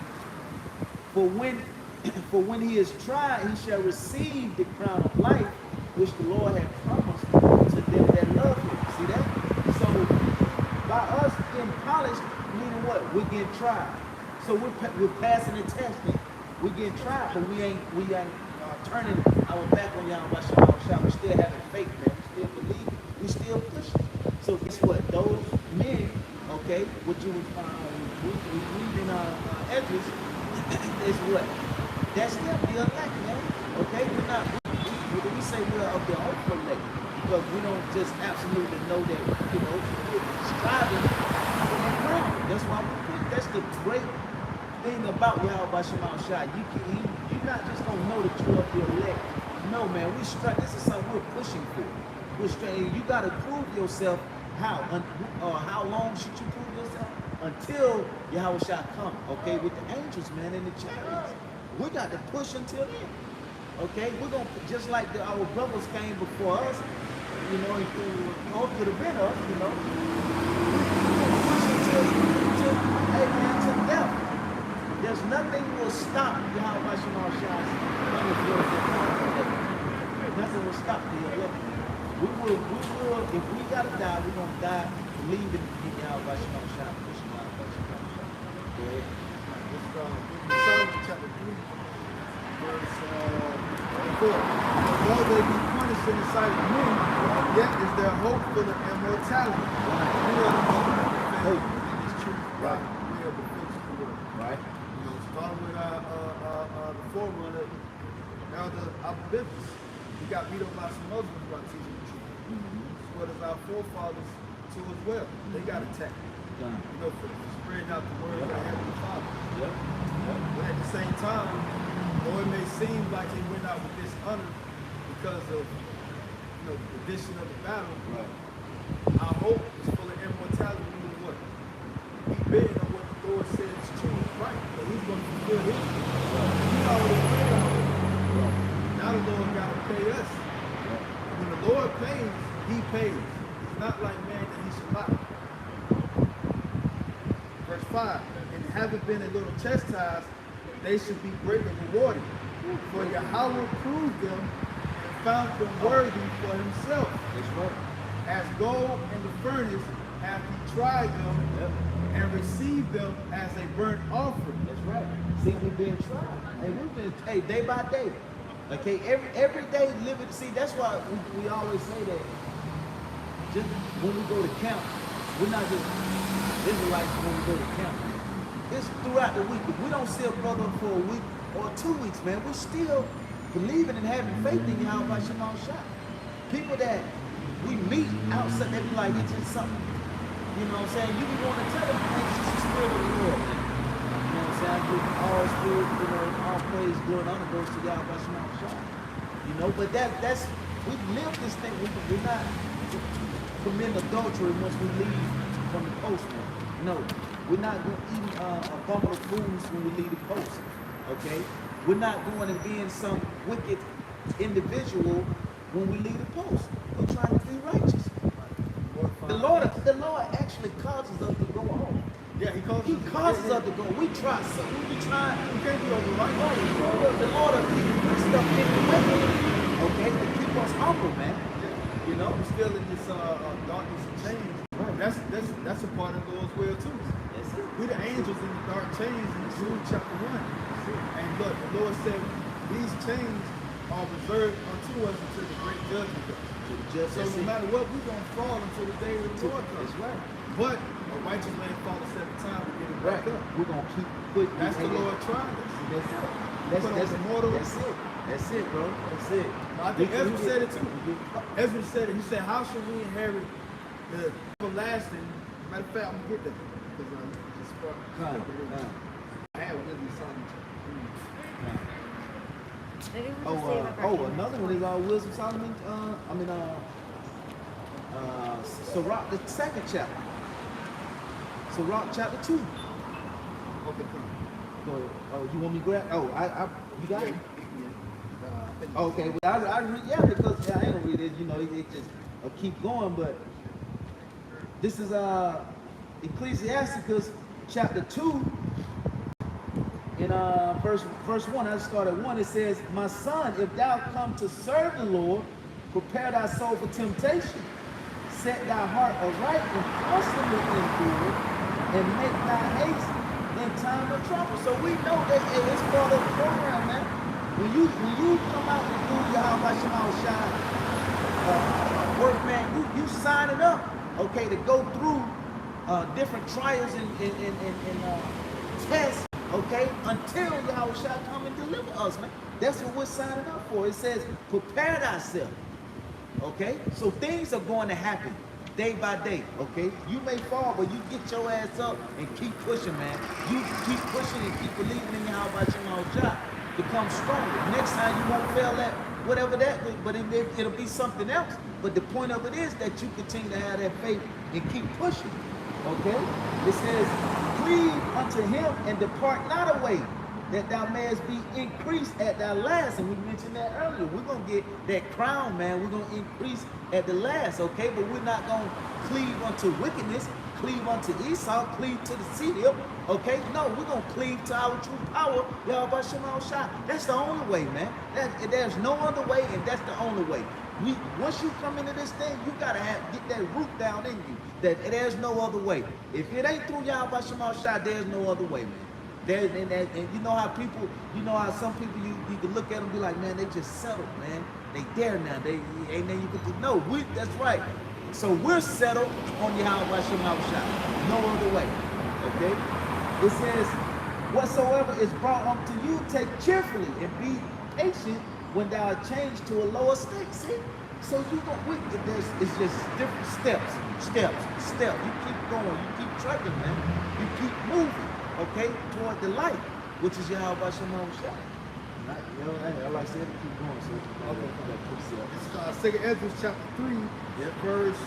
[SPEAKER 2] For when he is tried, he shall receive the crown of life, which the Lord hath promised to them that love him." See that? So by us getting polished, meaning what? We're getting tried. So we're passing the test. We getting tried, but we ain't turning our back on Yahweh Shalom. We still having faith, man. We still believe. We still pushing. So guess what? Those men, okay, what you read in Edges is what? That's them, the elect, man. Okay, we're not. We say we're of the hopeful elect because we don't just absolutely know that we're striving for that ground. That's why we think that's the great thing about Yahweh Shema Shah. You're not just gonna know that you're of the elect. No, man, this is something we're pushing for. You gotta prove yourself. How? How long should you prove yourself? Until Yahweh Shah come, okay, with the angels, man, and the chariots. We got to push until then. Okay, we're gonna just like our brothers came before us, you know, it could have been us, you know. We're pushing till death. There's nothing will stop Yahweh Shema Shah's nothing will stop the elect. We will, if we gotta die, we're gonna die believing in Yahweh Shema Shah, pushing Yahweh Shema Shah. Go ahead.
[SPEAKER 3] Psalms chapter 3, verse 4. Though they be punished in the sight of men, yet is their hope for the immortality. We are the hope in this truth.
[SPEAKER 2] Right.
[SPEAKER 3] We are the physical world.
[SPEAKER 2] Right.
[SPEAKER 3] You know, starting with the forerunner, Elder Abu Bibbs. He got beat up by some Muslims while teaching the truth. What is our forefathers too as well? They got attacked. You know, for spreading out the word of the Heavenly Father. But at the same time, though it may seem like he went out with dishonor because of the condition of the battle, our hope is full of immortality. Meaning what? We betting on what the Lord said is true and right, that He's going to fulfill His. He already paid our hope. Now the Lord got to pay us. When the Lord pays, He pays. It's not like man that He should lie. Verse 5, and having been a little chastised, they should be greatly rewarded. For Yahweh proved them and found them worthy for Himself.
[SPEAKER 2] That's right.
[SPEAKER 3] As gold in the furnace, hath he tried them
[SPEAKER 2] Yep.
[SPEAKER 3] and received them as a burnt offering.
[SPEAKER 2] That's right. See, we've been tried. Hey, we've been, hey, day by day. Okay, every day living. See, that's why we always say that. Just when we go to camp, we're not just Israelites when we go to camp. It's throughout the week. If we don't see a brother for a week or 2 weeks, man, we're still believing and having faith in Yahweh Shema Shah. People that we meet outside, they be like, it's just something. You know what I'm saying? You be want to tell them, man, it's just the spirit of the Lord, man. You know what I'm saying? I give all spirit, you know, all praise, glory, and honor goes to Yahweh Shema Shah. You know, but that's, we live this thing. We're not commit adultery once we leave from the post, man. No, we're not going to eat abominable foods when we leave the post, okay? We're not going and being some wicked individual when we leave the post. We're trying to be righteous. The Lord actually causes us to go on.
[SPEAKER 3] Yeah, he
[SPEAKER 2] causes us to go. We try something. We try.
[SPEAKER 3] You can't do it right.
[SPEAKER 2] The Lord will keep stuff in the way, okay, to keep us humble, man. You know,
[SPEAKER 3] We're still in this darkness and change.
[SPEAKER 2] Right.
[SPEAKER 3] That's a part of God's will too.
[SPEAKER 2] that's it.
[SPEAKER 3] We the angels in the dark chains in Jude chapter 1. And look, the Lord said these chains are reserved unto us until the great judgment comes. So no matter what, we're going to fall until the day of the Lord comes.
[SPEAKER 2] That's right.
[SPEAKER 3] But a righteous man falls 7 times to get it back up.
[SPEAKER 2] We're gonna keep putting.
[SPEAKER 3] That's the Lord trying us.
[SPEAKER 2] That's it.
[SPEAKER 3] That's immortal.
[SPEAKER 2] That's it. That's it, bro. That's it.
[SPEAKER 3] I think Ezra said it too. Ezra said it. He said, how should we inherit the everlasting? Matter of fact, I'm going to get that. Because I just sparked. I had really something.
[SPEAKER 4] Maybe we'll just save up our time.
[SPEAKER 2] Another one is Wisdom Solomon. Sirach, the 2nd chapter. Sirach chapter 2.
[SPEAKER 3] Okay, come.
[SPEAKER 2] Go ahead. Oh, you want me to grab? You got it?
[SPEAKER 3] Yeah.
[SPEAKER 2] Okay, well, I read, because I ain't gonna read it, you know, it just keep going, but this is Ecclesiasticus chapter 2, in verse 1, I started 1, it says, my son, if thou come to serve the Lord, prepare thy soul for temptation, set thy heart aright and constantly endure, and make thy haste in time of trouble. So we know that it's part of the program, man. When you come out and do Yahweh Shema Shai work, man, you signing up, okay, to go through different trials and tests, okay, until Yahweh Shai come and deliver us, man. That's what we're signing up for. It says, prepare thyself, okay? So things are going to happen day by day, okay? You may fall, but you get your ass up and keep pushing, man. You keep pushing and keep believing in Yahweh Shema Shai. Become stronger. Next time you won't fail at whatever that is, but it'll be something else. But the point of it is that you continue to have that faith and keep pushing, okay? It says, cleave unto him and depart not away, that thou mayest be increased at thy last. And we mentioned that earlier. We're going to get that crown, man. We're going to increase at the last, okay? But we're not going to cleave unto wickedness, cleave unto Esau, cleave to the seed, okay? No, we're going to cleave to our true power, Yahweh Shema Shai. That's the only way, man. There's no other way, and that's the only way. Once you come into this thing, you got to get that root down in you, that there's no other way. If it ain't through Yahweh Shema Shai, there's no other way, man. And you know how people, some people you can look at them and be like, man, they just settled, man. They there now. They ain't there you can do. No, that's right. So we're settled on Yahweh Shema Shai. No other way. Okay? It says, whatsoever is brought unto you, take cheerfully and be patient when thou art changed to a lower state. See? So it's just different steps. You keep going, you keep trucking, man. You keep moving, okay, toward the light, which is Yahweh Shema Shai. Like I said, keep going. So
[SPEAKER 3] It's 2nd Ezra chapter 3, verse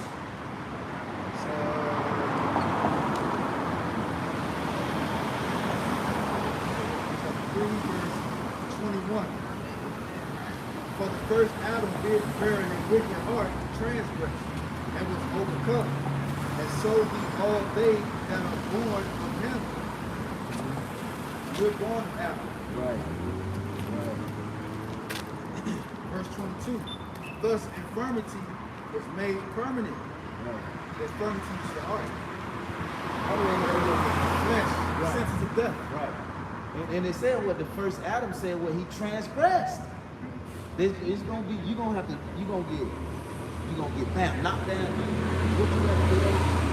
[SPEAKER 3] 21. For the first Adam did bearing a wicked heart transgress and was overcome, and so be all they that are born of him. We're born of Adam.
[SPEAKER 2] Right.
[SPEAKER 3] Verse 22. Thus infirmity is made permanent.
[SPEAKER 2] Right.
[SPEAKER 3] the infirmities of the heart. Flesh, the senses of death.
[SPEAKER 2] Right. And it said what the first Adam said, what he transgressed. It's gonna be, you're gonna get bam, knocked down. What you gotta do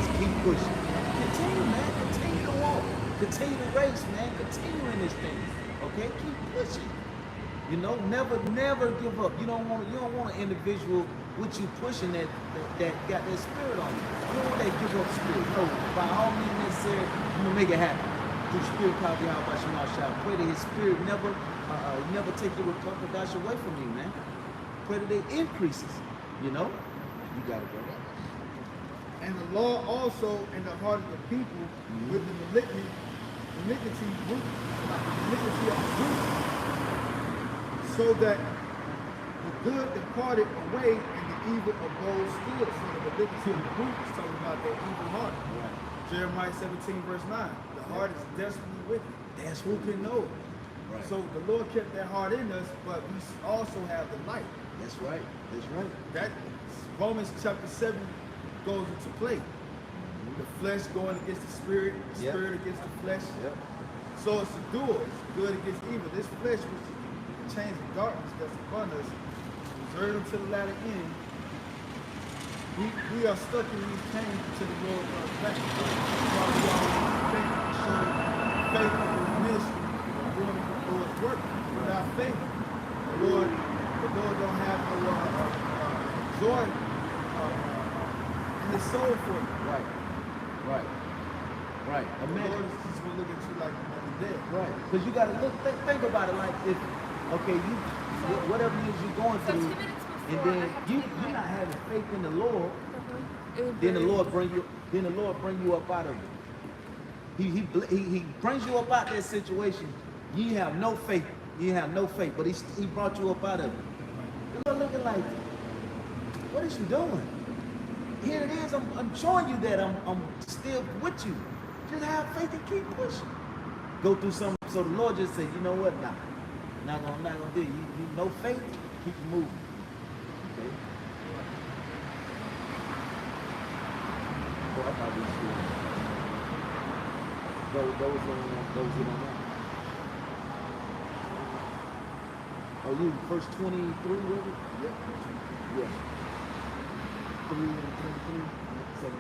[SPEAKER 2] is keep pushing. Continue, man. Continue to walk. Continue to race, man. Continue in this thing. Okay? Keep pushing. You know, never give up. You don't want an individual with you pushing that got that spirit on you. You don't want that give up spirit. No, by all means necessary, you will make it happen. Through spirit power behind my shall pray that his spirit never take the Dash away from you, man. Pray that it increases. You know? You gotta go.
[SPEAKER 3] And the law also in the heart of the people with the malignity root, malignity of the root, so that the good departed away and the evil abode still. So the malignity of the root is talking about that evil heart.
[SPEAKER 2] Right.
[SPEAKER 3] Jeremiah 17 verse 9. The heart is desperately wicked. That's who can know it.
[SPEAKER 2] Right.
[SPEAKER 3] So the Lord kept that heart in us, but we also have the light.
[SPEAKER 2] That's right. That's right.
[SPEAKER 3] That Romans chapter 7 goes into play. The flesh going against the spirit, the spirit against the flesh.
[SPEAKER 2] Yep.
[SPEAKER 3] So it's a duel. It's good against evil. This flesh, which is the chains of darkness that's upon us, reserved until the latter end. We are stuck in these chains until the Lord comes back. That's why we always show faith in the ministry, doing the Lord's work. Without faith, the Lord don't have no joy in his soul for you.
[SPEAKER 2] Right.
[SPEAKER 3] The Lord is just gonna look at you like you're dead.
[SPEAKER 2] Right. Because you gotta think about it like this. Okay, whatever it is you're going
[SPEAKER 4] So 2
[SPEAKER 2] through,
[SPEAKER 4] minutes
[SPEAKER 2] and
[SPEAKER 4] before, I
[SPEAKER 2] then
[SPEAKER 4] have to
[SPEAKER 2] you're
[SPEAKER 4] get my-
[SPEAKER 2] not having faith in the Lord.
[SPEAKER 4] It would
[SPEAKER 2] Then the
[SPEAKER 4] be-
[SPEAKER 2] Lord bring you up out of it. He brings you up out that situation. You have no faith. But he brought you up out of it. You're looking like, what is you doing? Here it is. I'm showing you that I'm still with you. Just have faith and keep pushing. Go through something. So the Lord just said, you know what? Nah, I'm not gonna do it. You no faith, keep moving. Okay. Well, I thought we should. Those in on that. Oh, you verse 23, was it?
[SPEAKER 3] Yep.
[SPEAKER 2] Yeah. 3 and 23. 7.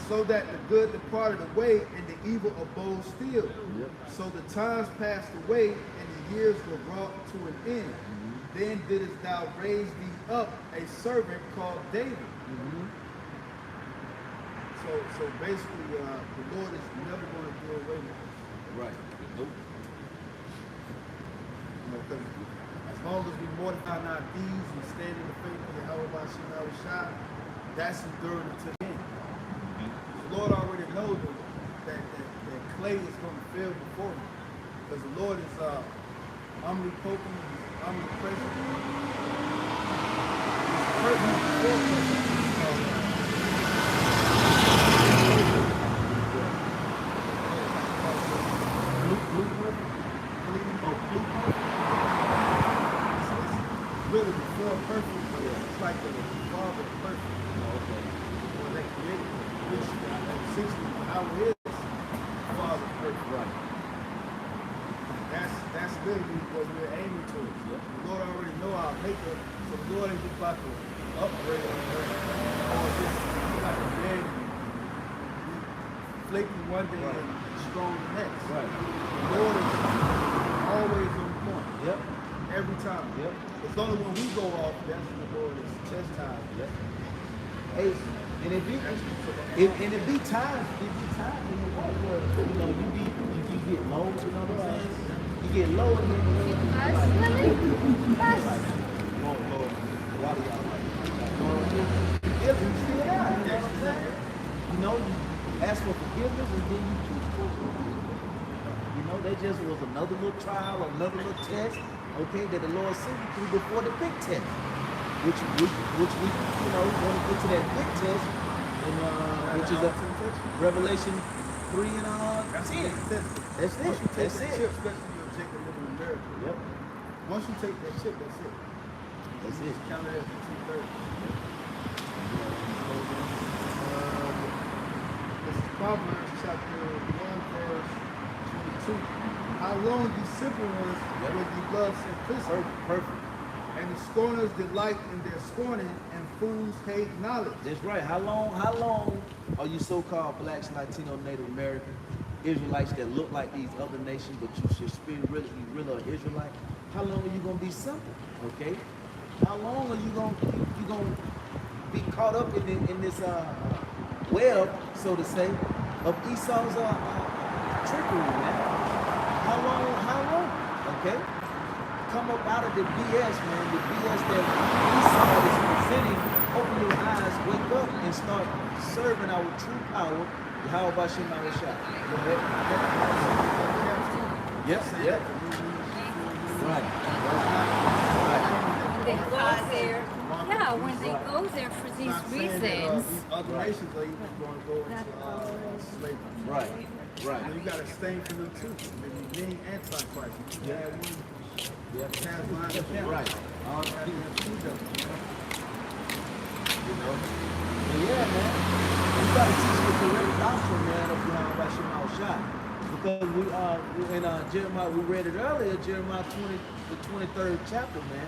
[SPEAKER 3] So that the good departed away and the evil abode still.
[SPEAKER 2] Yep.
[SPEAKER 3] So the times passed away and the years were brought to an end. Then didst thou raise thee up a servant called David. So basically, the Lord is never going to do away with us.
[SPEAKER 2] Right. Nope.
[SPEAKER 3] You know, 'cause as long as we mortify our deeds and stand in the faith of Yahweh Shai, that's enduring until the end. The Lord already knows that clay is going to fail before him. Because the Lord is omnipotent, he's omnipresent. Really before perfect, it's like the Father perfect. When they created which essentially our is Father perfect.
[SPEAKER 2] Right.
[SPEAKER 3] That's literally what we're aiming towards. The Lord already know our makeup, so the Lord ain't just about to upgrade on her or just like a man flaky one day and strong the next.
[SPEAKER 2] Right.
[SPEAKER 3] The Lord is always on point.
[SPEAKER 2] Yep.
[SPEAKER 3] Every time.
[SPEAKER 2] Yep.
[SPEAKER 3] It's only when we go off, that's when the Lord is chastised.
[SPEAKER 2] Yep. Hey, and it be times in the walk where you get low, you know what I'm saying? You get low and then Lord, why do y'all like if you still out, you know what I'm saying? You know, you ask for forgiveness and then you keep pushing. You know, that just was another little trial, another little test, okay, that the Lord sent you through before the big test. Which we want to get to that big test, which is Revelation 3 and 10. That's it.
[SPEAKER 3] Once you take
[SPEAKER 2] That's
[SPEAKER 3] that
[SPEAKER 2] it.
[SPEAKER 3] chip, especially your Jacob living in America.
[SPEAKER 2] Yep.
[SPEAKER 3] Once you take that chip, that's it.
[SPEAKER 2] That's
[SPEAKER 3] You
[SPEAKER 2] it.
[SPEAKER 3] just count it as the 2/3. This is Proverbs chapter 1, verse 22. How long ye simple ones will ye love simplicity?
[SPEAKER 2] Perfect.
[SPEAKER 3] And the scorners delight in their scorning, and fools hate knowledge.
[SPEAKER 2] That's right. How long are you so-called blacks, Latino, Native American, Israelites that look like these other nations, but you should really an Israelite? How long are you gonna be simple? Okay? How long are you gonna be caught up in this web, so to say, of Esau's trickery, man? How long? Okay? Come up out of the BS, man. The BS that Esau is presenting. Open your eyes, wake up, and start serving our true power. How about Shema Rashad? Go ahead. Yes. Yep. Right.
[SPEAKER 4] When they go there, when they go there for these reasons.
[SPEAKER 3] These other nations are even going to go into slavery.
[SPEAKER 2] Right.
[SPEAKER 3] And you got to abstain from them too. Many antichrist. You have one.
[SPEAKER 2] Right. You know. But yeah, man. We got to teach the correct doctrine, man, of Yahweh Shema Shah. Because we in Jeremiah, we read it earlier, Jeremiah 20, the 23rd chapter, man.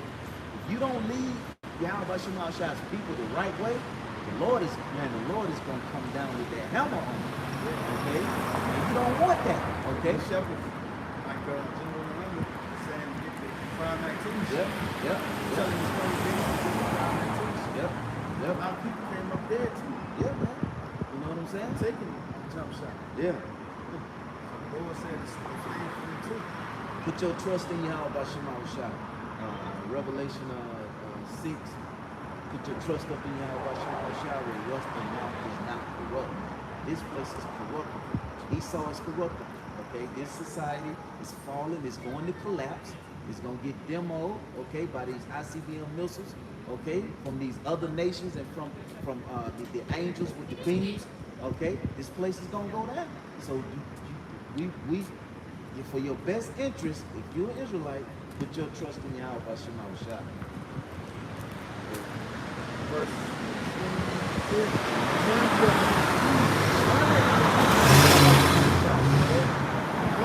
[SPEAKER 2] If you don't lead Yahweh Shema Shah's people the right way, the Lord is gonna come down with that hammer on you. Okay? And you don't want that. Okay?
[SPEAKER 3] Shepherds, like General Muhammad saying, get the 519.
[SPEAKER 2] Yep.
[SPEAKER 3] Telling the story,
[SPEAKER 2] Yep.
[SPEAKER 3] a lot of people came up there too.
[SPEAKER 2] Yeah, man. You know what I'm saying?
[SPEAKER 3] Taking a jump shot.
[SPEAKER 2] Yeah.
[SPEAKER 3] The Lord said it's slave for you too.
[SPEAKER 2] Put your trust in Yahweh Shema Shah. Revelation 6. Put your trust up in Yahweh Shema Shah, where rust and mouth is not corrupt. This place is corruptible. Esau is corruptible. Okay, this society is falling. It's going to collapse. It's going to get demoed. Okay, by these ICBM missiles. Okay, from these other nations and from the angels with the beams. Okay, this place is going to go down. So we for your best interest, if you're an Israelite, put your trust in Yahweh Shema Shah.
[SPEAKER 3] Verse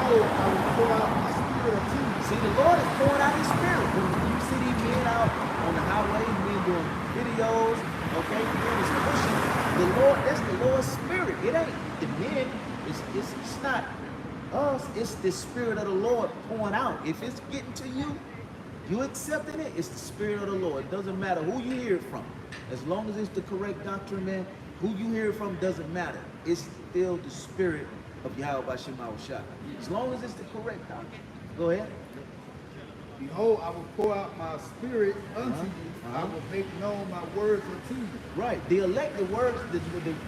[SPEAKER 3] I will pour out my spirit of you.
[SPEAKER 2] See, the Lord is pouring out His Spirit. When you see these men out on the highway, men doing videos, okay, men is pushing. The Lord, that's the Lord's Spirit. It ain't the men. It's not us. It's the Spirit of the Lord pouring out. If it's getting to you, you accepting it. It's the Spirit of the Lord. It doesn't matter who you hear it from. As long as it's the correct doctrine, man, who you hear it from doesn't matter. It's still the Spirit of Yahweh Shema Shah. As long as it's the correct doctrine. Go ahead.
[SPEAKER 3] Behold, I will pour out my spirit unto you. I will make known my words unto you.
[SPEAKER 2] Right. The elected words,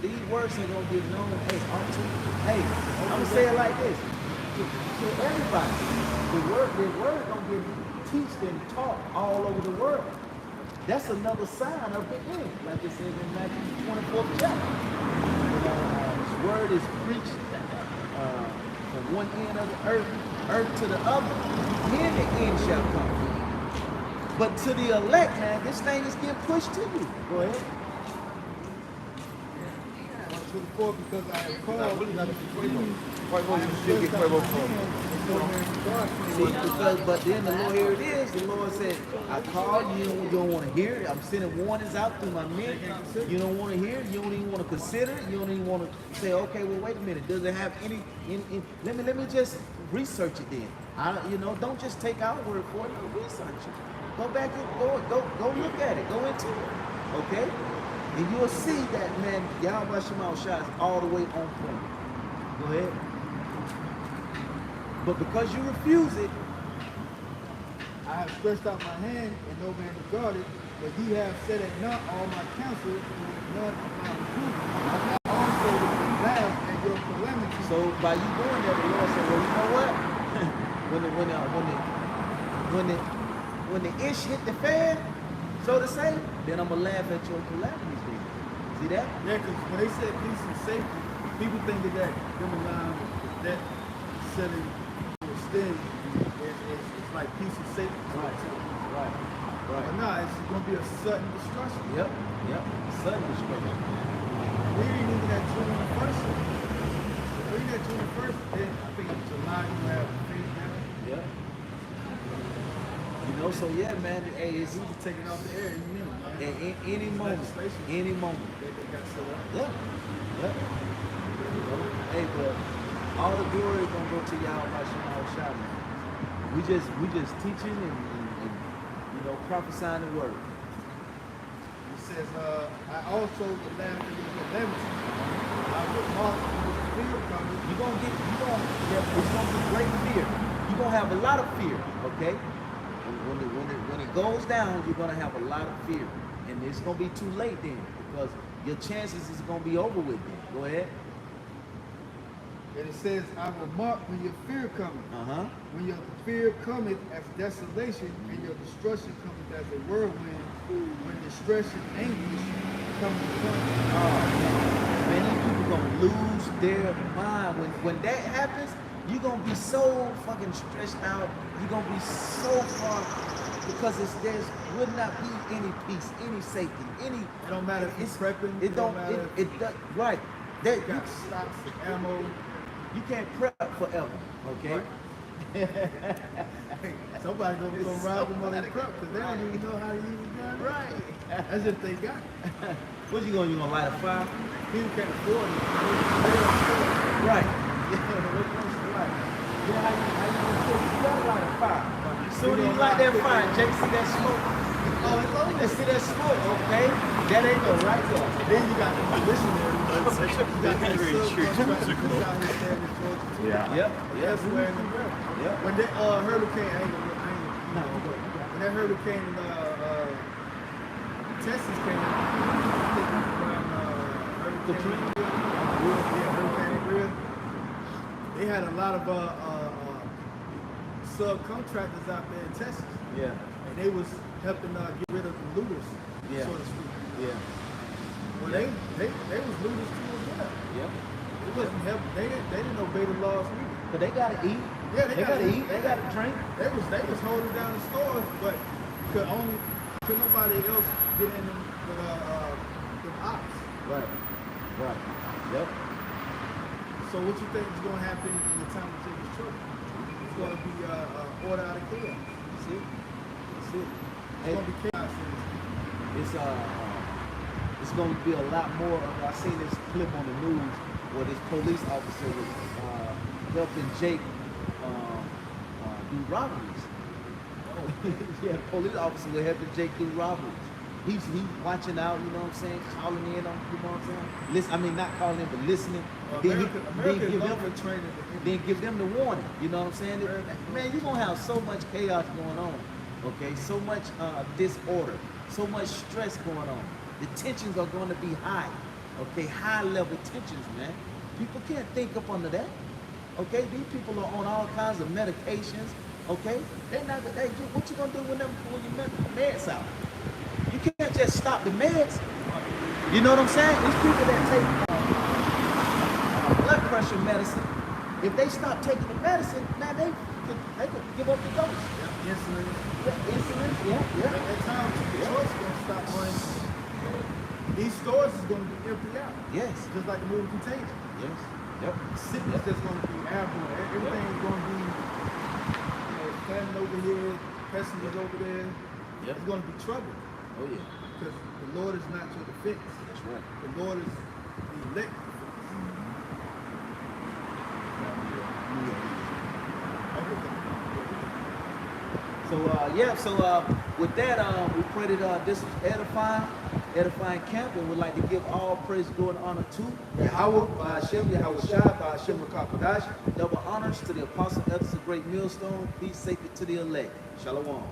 [SPEAKER 2] these words are going to get known as unto. Hey, I'm going to say it like this. To everybody. The word going to get teached and taught all over the world. That's another sign of the end, like it says in Matthew 24th chapter. This word is preached from one end of the earth to the other, then the end shall come. But to the elect, man, this thing is getting pushed to you. Go ahead.
[SPEAKER 3] 24, because I have called
[SPEAKER 2] but then the Lord, here it is, the Lord said, I called you, you don't want to hear it. I'm sending warnings out through my men. You don't want to hear it, you don't even want to consider it, you don't even want to say, okay, well, wait a minute, does it have any let me just research it then. Don't just take our word for it, no, research it. Go back and go look at it, go into it. Okay? And you'll see that, man, Yahweh Shema Shah is all the way on point. Go ahead. But because you refuse it,
[SPEAKER 3] I have stretched out my hand and no man regarded, but ye have set at naught all my counsel, and none of my reproof. I also laugh at your calamity.
[SPEAKER 2] so by you doing that, the Lord said, well, you know what? when the ish hit the fan, so to say, then I'm gonna laugh at your calamities. Then. See that?
[SPEAKER 3] Yeah, because when they said peace and safety, people think that them around that setting extend it's like peace and safety.
[SPEAKER 2] Right.
[SPEAKER 3] But no, it's going to be a sudden destruction.
[SPEAKER 2] Yep. Sudden destruction.
[SPEAKER 3] We ain't even that true in the first one. yeah, June 1st. Then I think in July you have the Faith Day.
[SPEAKER 2] Yeah. You know, so yeah, man. Hey, it's
[SPEAKER 3] We just take it off the air any minute, man.
[SPEAKER 2] any moment.
[SPEAKER 3] Legislation.
[SPEAKER 2] Any moment.
[SPEAKER 3] They got set up.
[SPEAKER 2] Yeah. Yeah. You know, hey, but all the glory is gonna go to y'all by Shema Shah, man. We just teaching and you know, prophesying the word.
[SPEAKER 3] It says, I also the last thing in the 11th, I will mark with fear coming.
[SPEAKER 2] It's gonna be great fear. You're gonna have a lot of fear, okay? When it goes down, you're gonna have a lot of fear. And it's gonna be too late then, because your chances is gonna be over with then. Go ahead.
[SPEAKER 3] And it says, I will mark when your fear cometh.
[SPEAKER 2] Uh-huh.
[SPEAKER 3] When your fear cometh as desolation, and your destruction cometh as a whirlwind, when distress and anguish come upon you.
[SPEAKER 2] Man, these people gonna lose their mind. When that happens, you're gonna be so fucking stressed out. You're gonna be so far, because there's would not be any peace, any safety, any.
[SPEAKER 3] It don't matter if it's prepping.
[SPEAKER 2] It don't
[SPEAKER 3] matter
[SPEAKER 2] it does right. That
[SPEAKER 3] if you got stocks and ammo.
[SPEAKER 2] you can't prep forever, okay?
[SPEAKER 3] Somebody gonna rob them on their prep because they don't even know how to use a gun.
[SPEAKER 2] Right.
[SPEAKER 3] As if they got it.
[SPEAKER 2] What you gonna light a fire?
[SPEAKER 3] People can't afford it. They don't afford it.
[SPEAKER 2] Right. Right. You know how you gonna cook? You gotta light a fire. Soon as you light that fire, Jake, see that smoke?
[SPEAKER 3] Oh, it's over.
[SPEAKER 2] Let's see that smoke, okay? That ain't go right there.
[SPEAKER 3] Then you got the missionaries.
[SPEAKER 1] That's such a imagery in church musical. Yeah.
[SPEAKER 2] Yep.
[SPEAKER 3] Elsewhere in the world.
[SPEAKER 2] Yep.
[SPEAKER 3] When that hurricane, when that hurricane in Texas came, I think around Hurricane Real, they had a lot of subcontractors out there in Texas,
[SPEAKER 2] Yeah.
[SPEAKER 3] and they was helping get rid of the looters,
[SPEAKER 2] Yeah.
[SPEAKER 3] so to speak.
[SPEAKER 2] Yeah.
[SPEAKER 3] Well, they was looters too as well.
[SPEAKER 2] Yep.
[SPEAKER 3] It wasn't help. They didn't obey the laws either.
[SPEAKER 2] But they gotta eat.
[SPEAKER 3] Yeah,
[SPEAKER 2] They gotta eat. They gotta drink.
[SPEAKER 3] They was holding down the stores, but could nobody else get in them with them ops.
[SPEAKER 2] Right. Right. Yep.
[SPEAKER 3] So what you think is going to happen in the time of Jesus' church? It's going to be order out of chaos.
[SPEAKER 2] See? See?
[SPEAKER 3] It's
[SPEAKER 2] Hey,
[SPEAKER 3] going to be chaos.
[SPEAKER 2] it's gonna be a lot more. I seen this clip on the news where this police officer was helping Jake do robberies. Yeah, police officer was helping Jake do robberies. He's watching out, you know what I'm saying, calling in on, you know what I'm saying. Listen, I mean not calling in, but listening. Then give them the warning. You know what I'm saying? Man, you're gonna have so much chaos going on. Okay, so much disorder, so much stress going on. The tensions are going to be high. Okay, high level tensions, man. People can't think up under that. Okay, these people are on all kinds of medications. Okay, they're not. What you gonna do when your meds out? You can't just stop the meds. You know what I'm saying? These people that take blood pressure medicine, if they stop taking the medicine, man, they could give up the dose.
[SPEAKER 3] Insulin.
[SPEAKER 2] Insulin, yeah.
[SPEAKER 3] At that time, Detroit's going to stop running. These stores is going to be empty out.
[SPEAKER 2] Yes.
[SPEAKER 3] Just like the movie Contagion.
[SPEAKER 2] Yes. Yep.
[SPEAKER 3] Sickness that's going to be airborne. Everything is going to be, famine over here, pestilence over there.
[SPEAKER 2] Yep.
[SPEAKER 3] It's going to be trouble.
[SPEAKER 2] Oh yeah.
[SPEAKER 3] Because the Lord is not your defense.
[SPEAKER 2] That's right.
[SPEAKER 3] The Lord is the elect defense.
[SPEAKER 2] So with that, we pray that this was edifying camp, and we'd like to give all praise, glory, and honor to Yahweh, by Hashem, Yahweh Shai, by Hashem Rakakadash. Double honors to the apostle, elders of Great Millstone. Peace, safety to the elect. Shalom.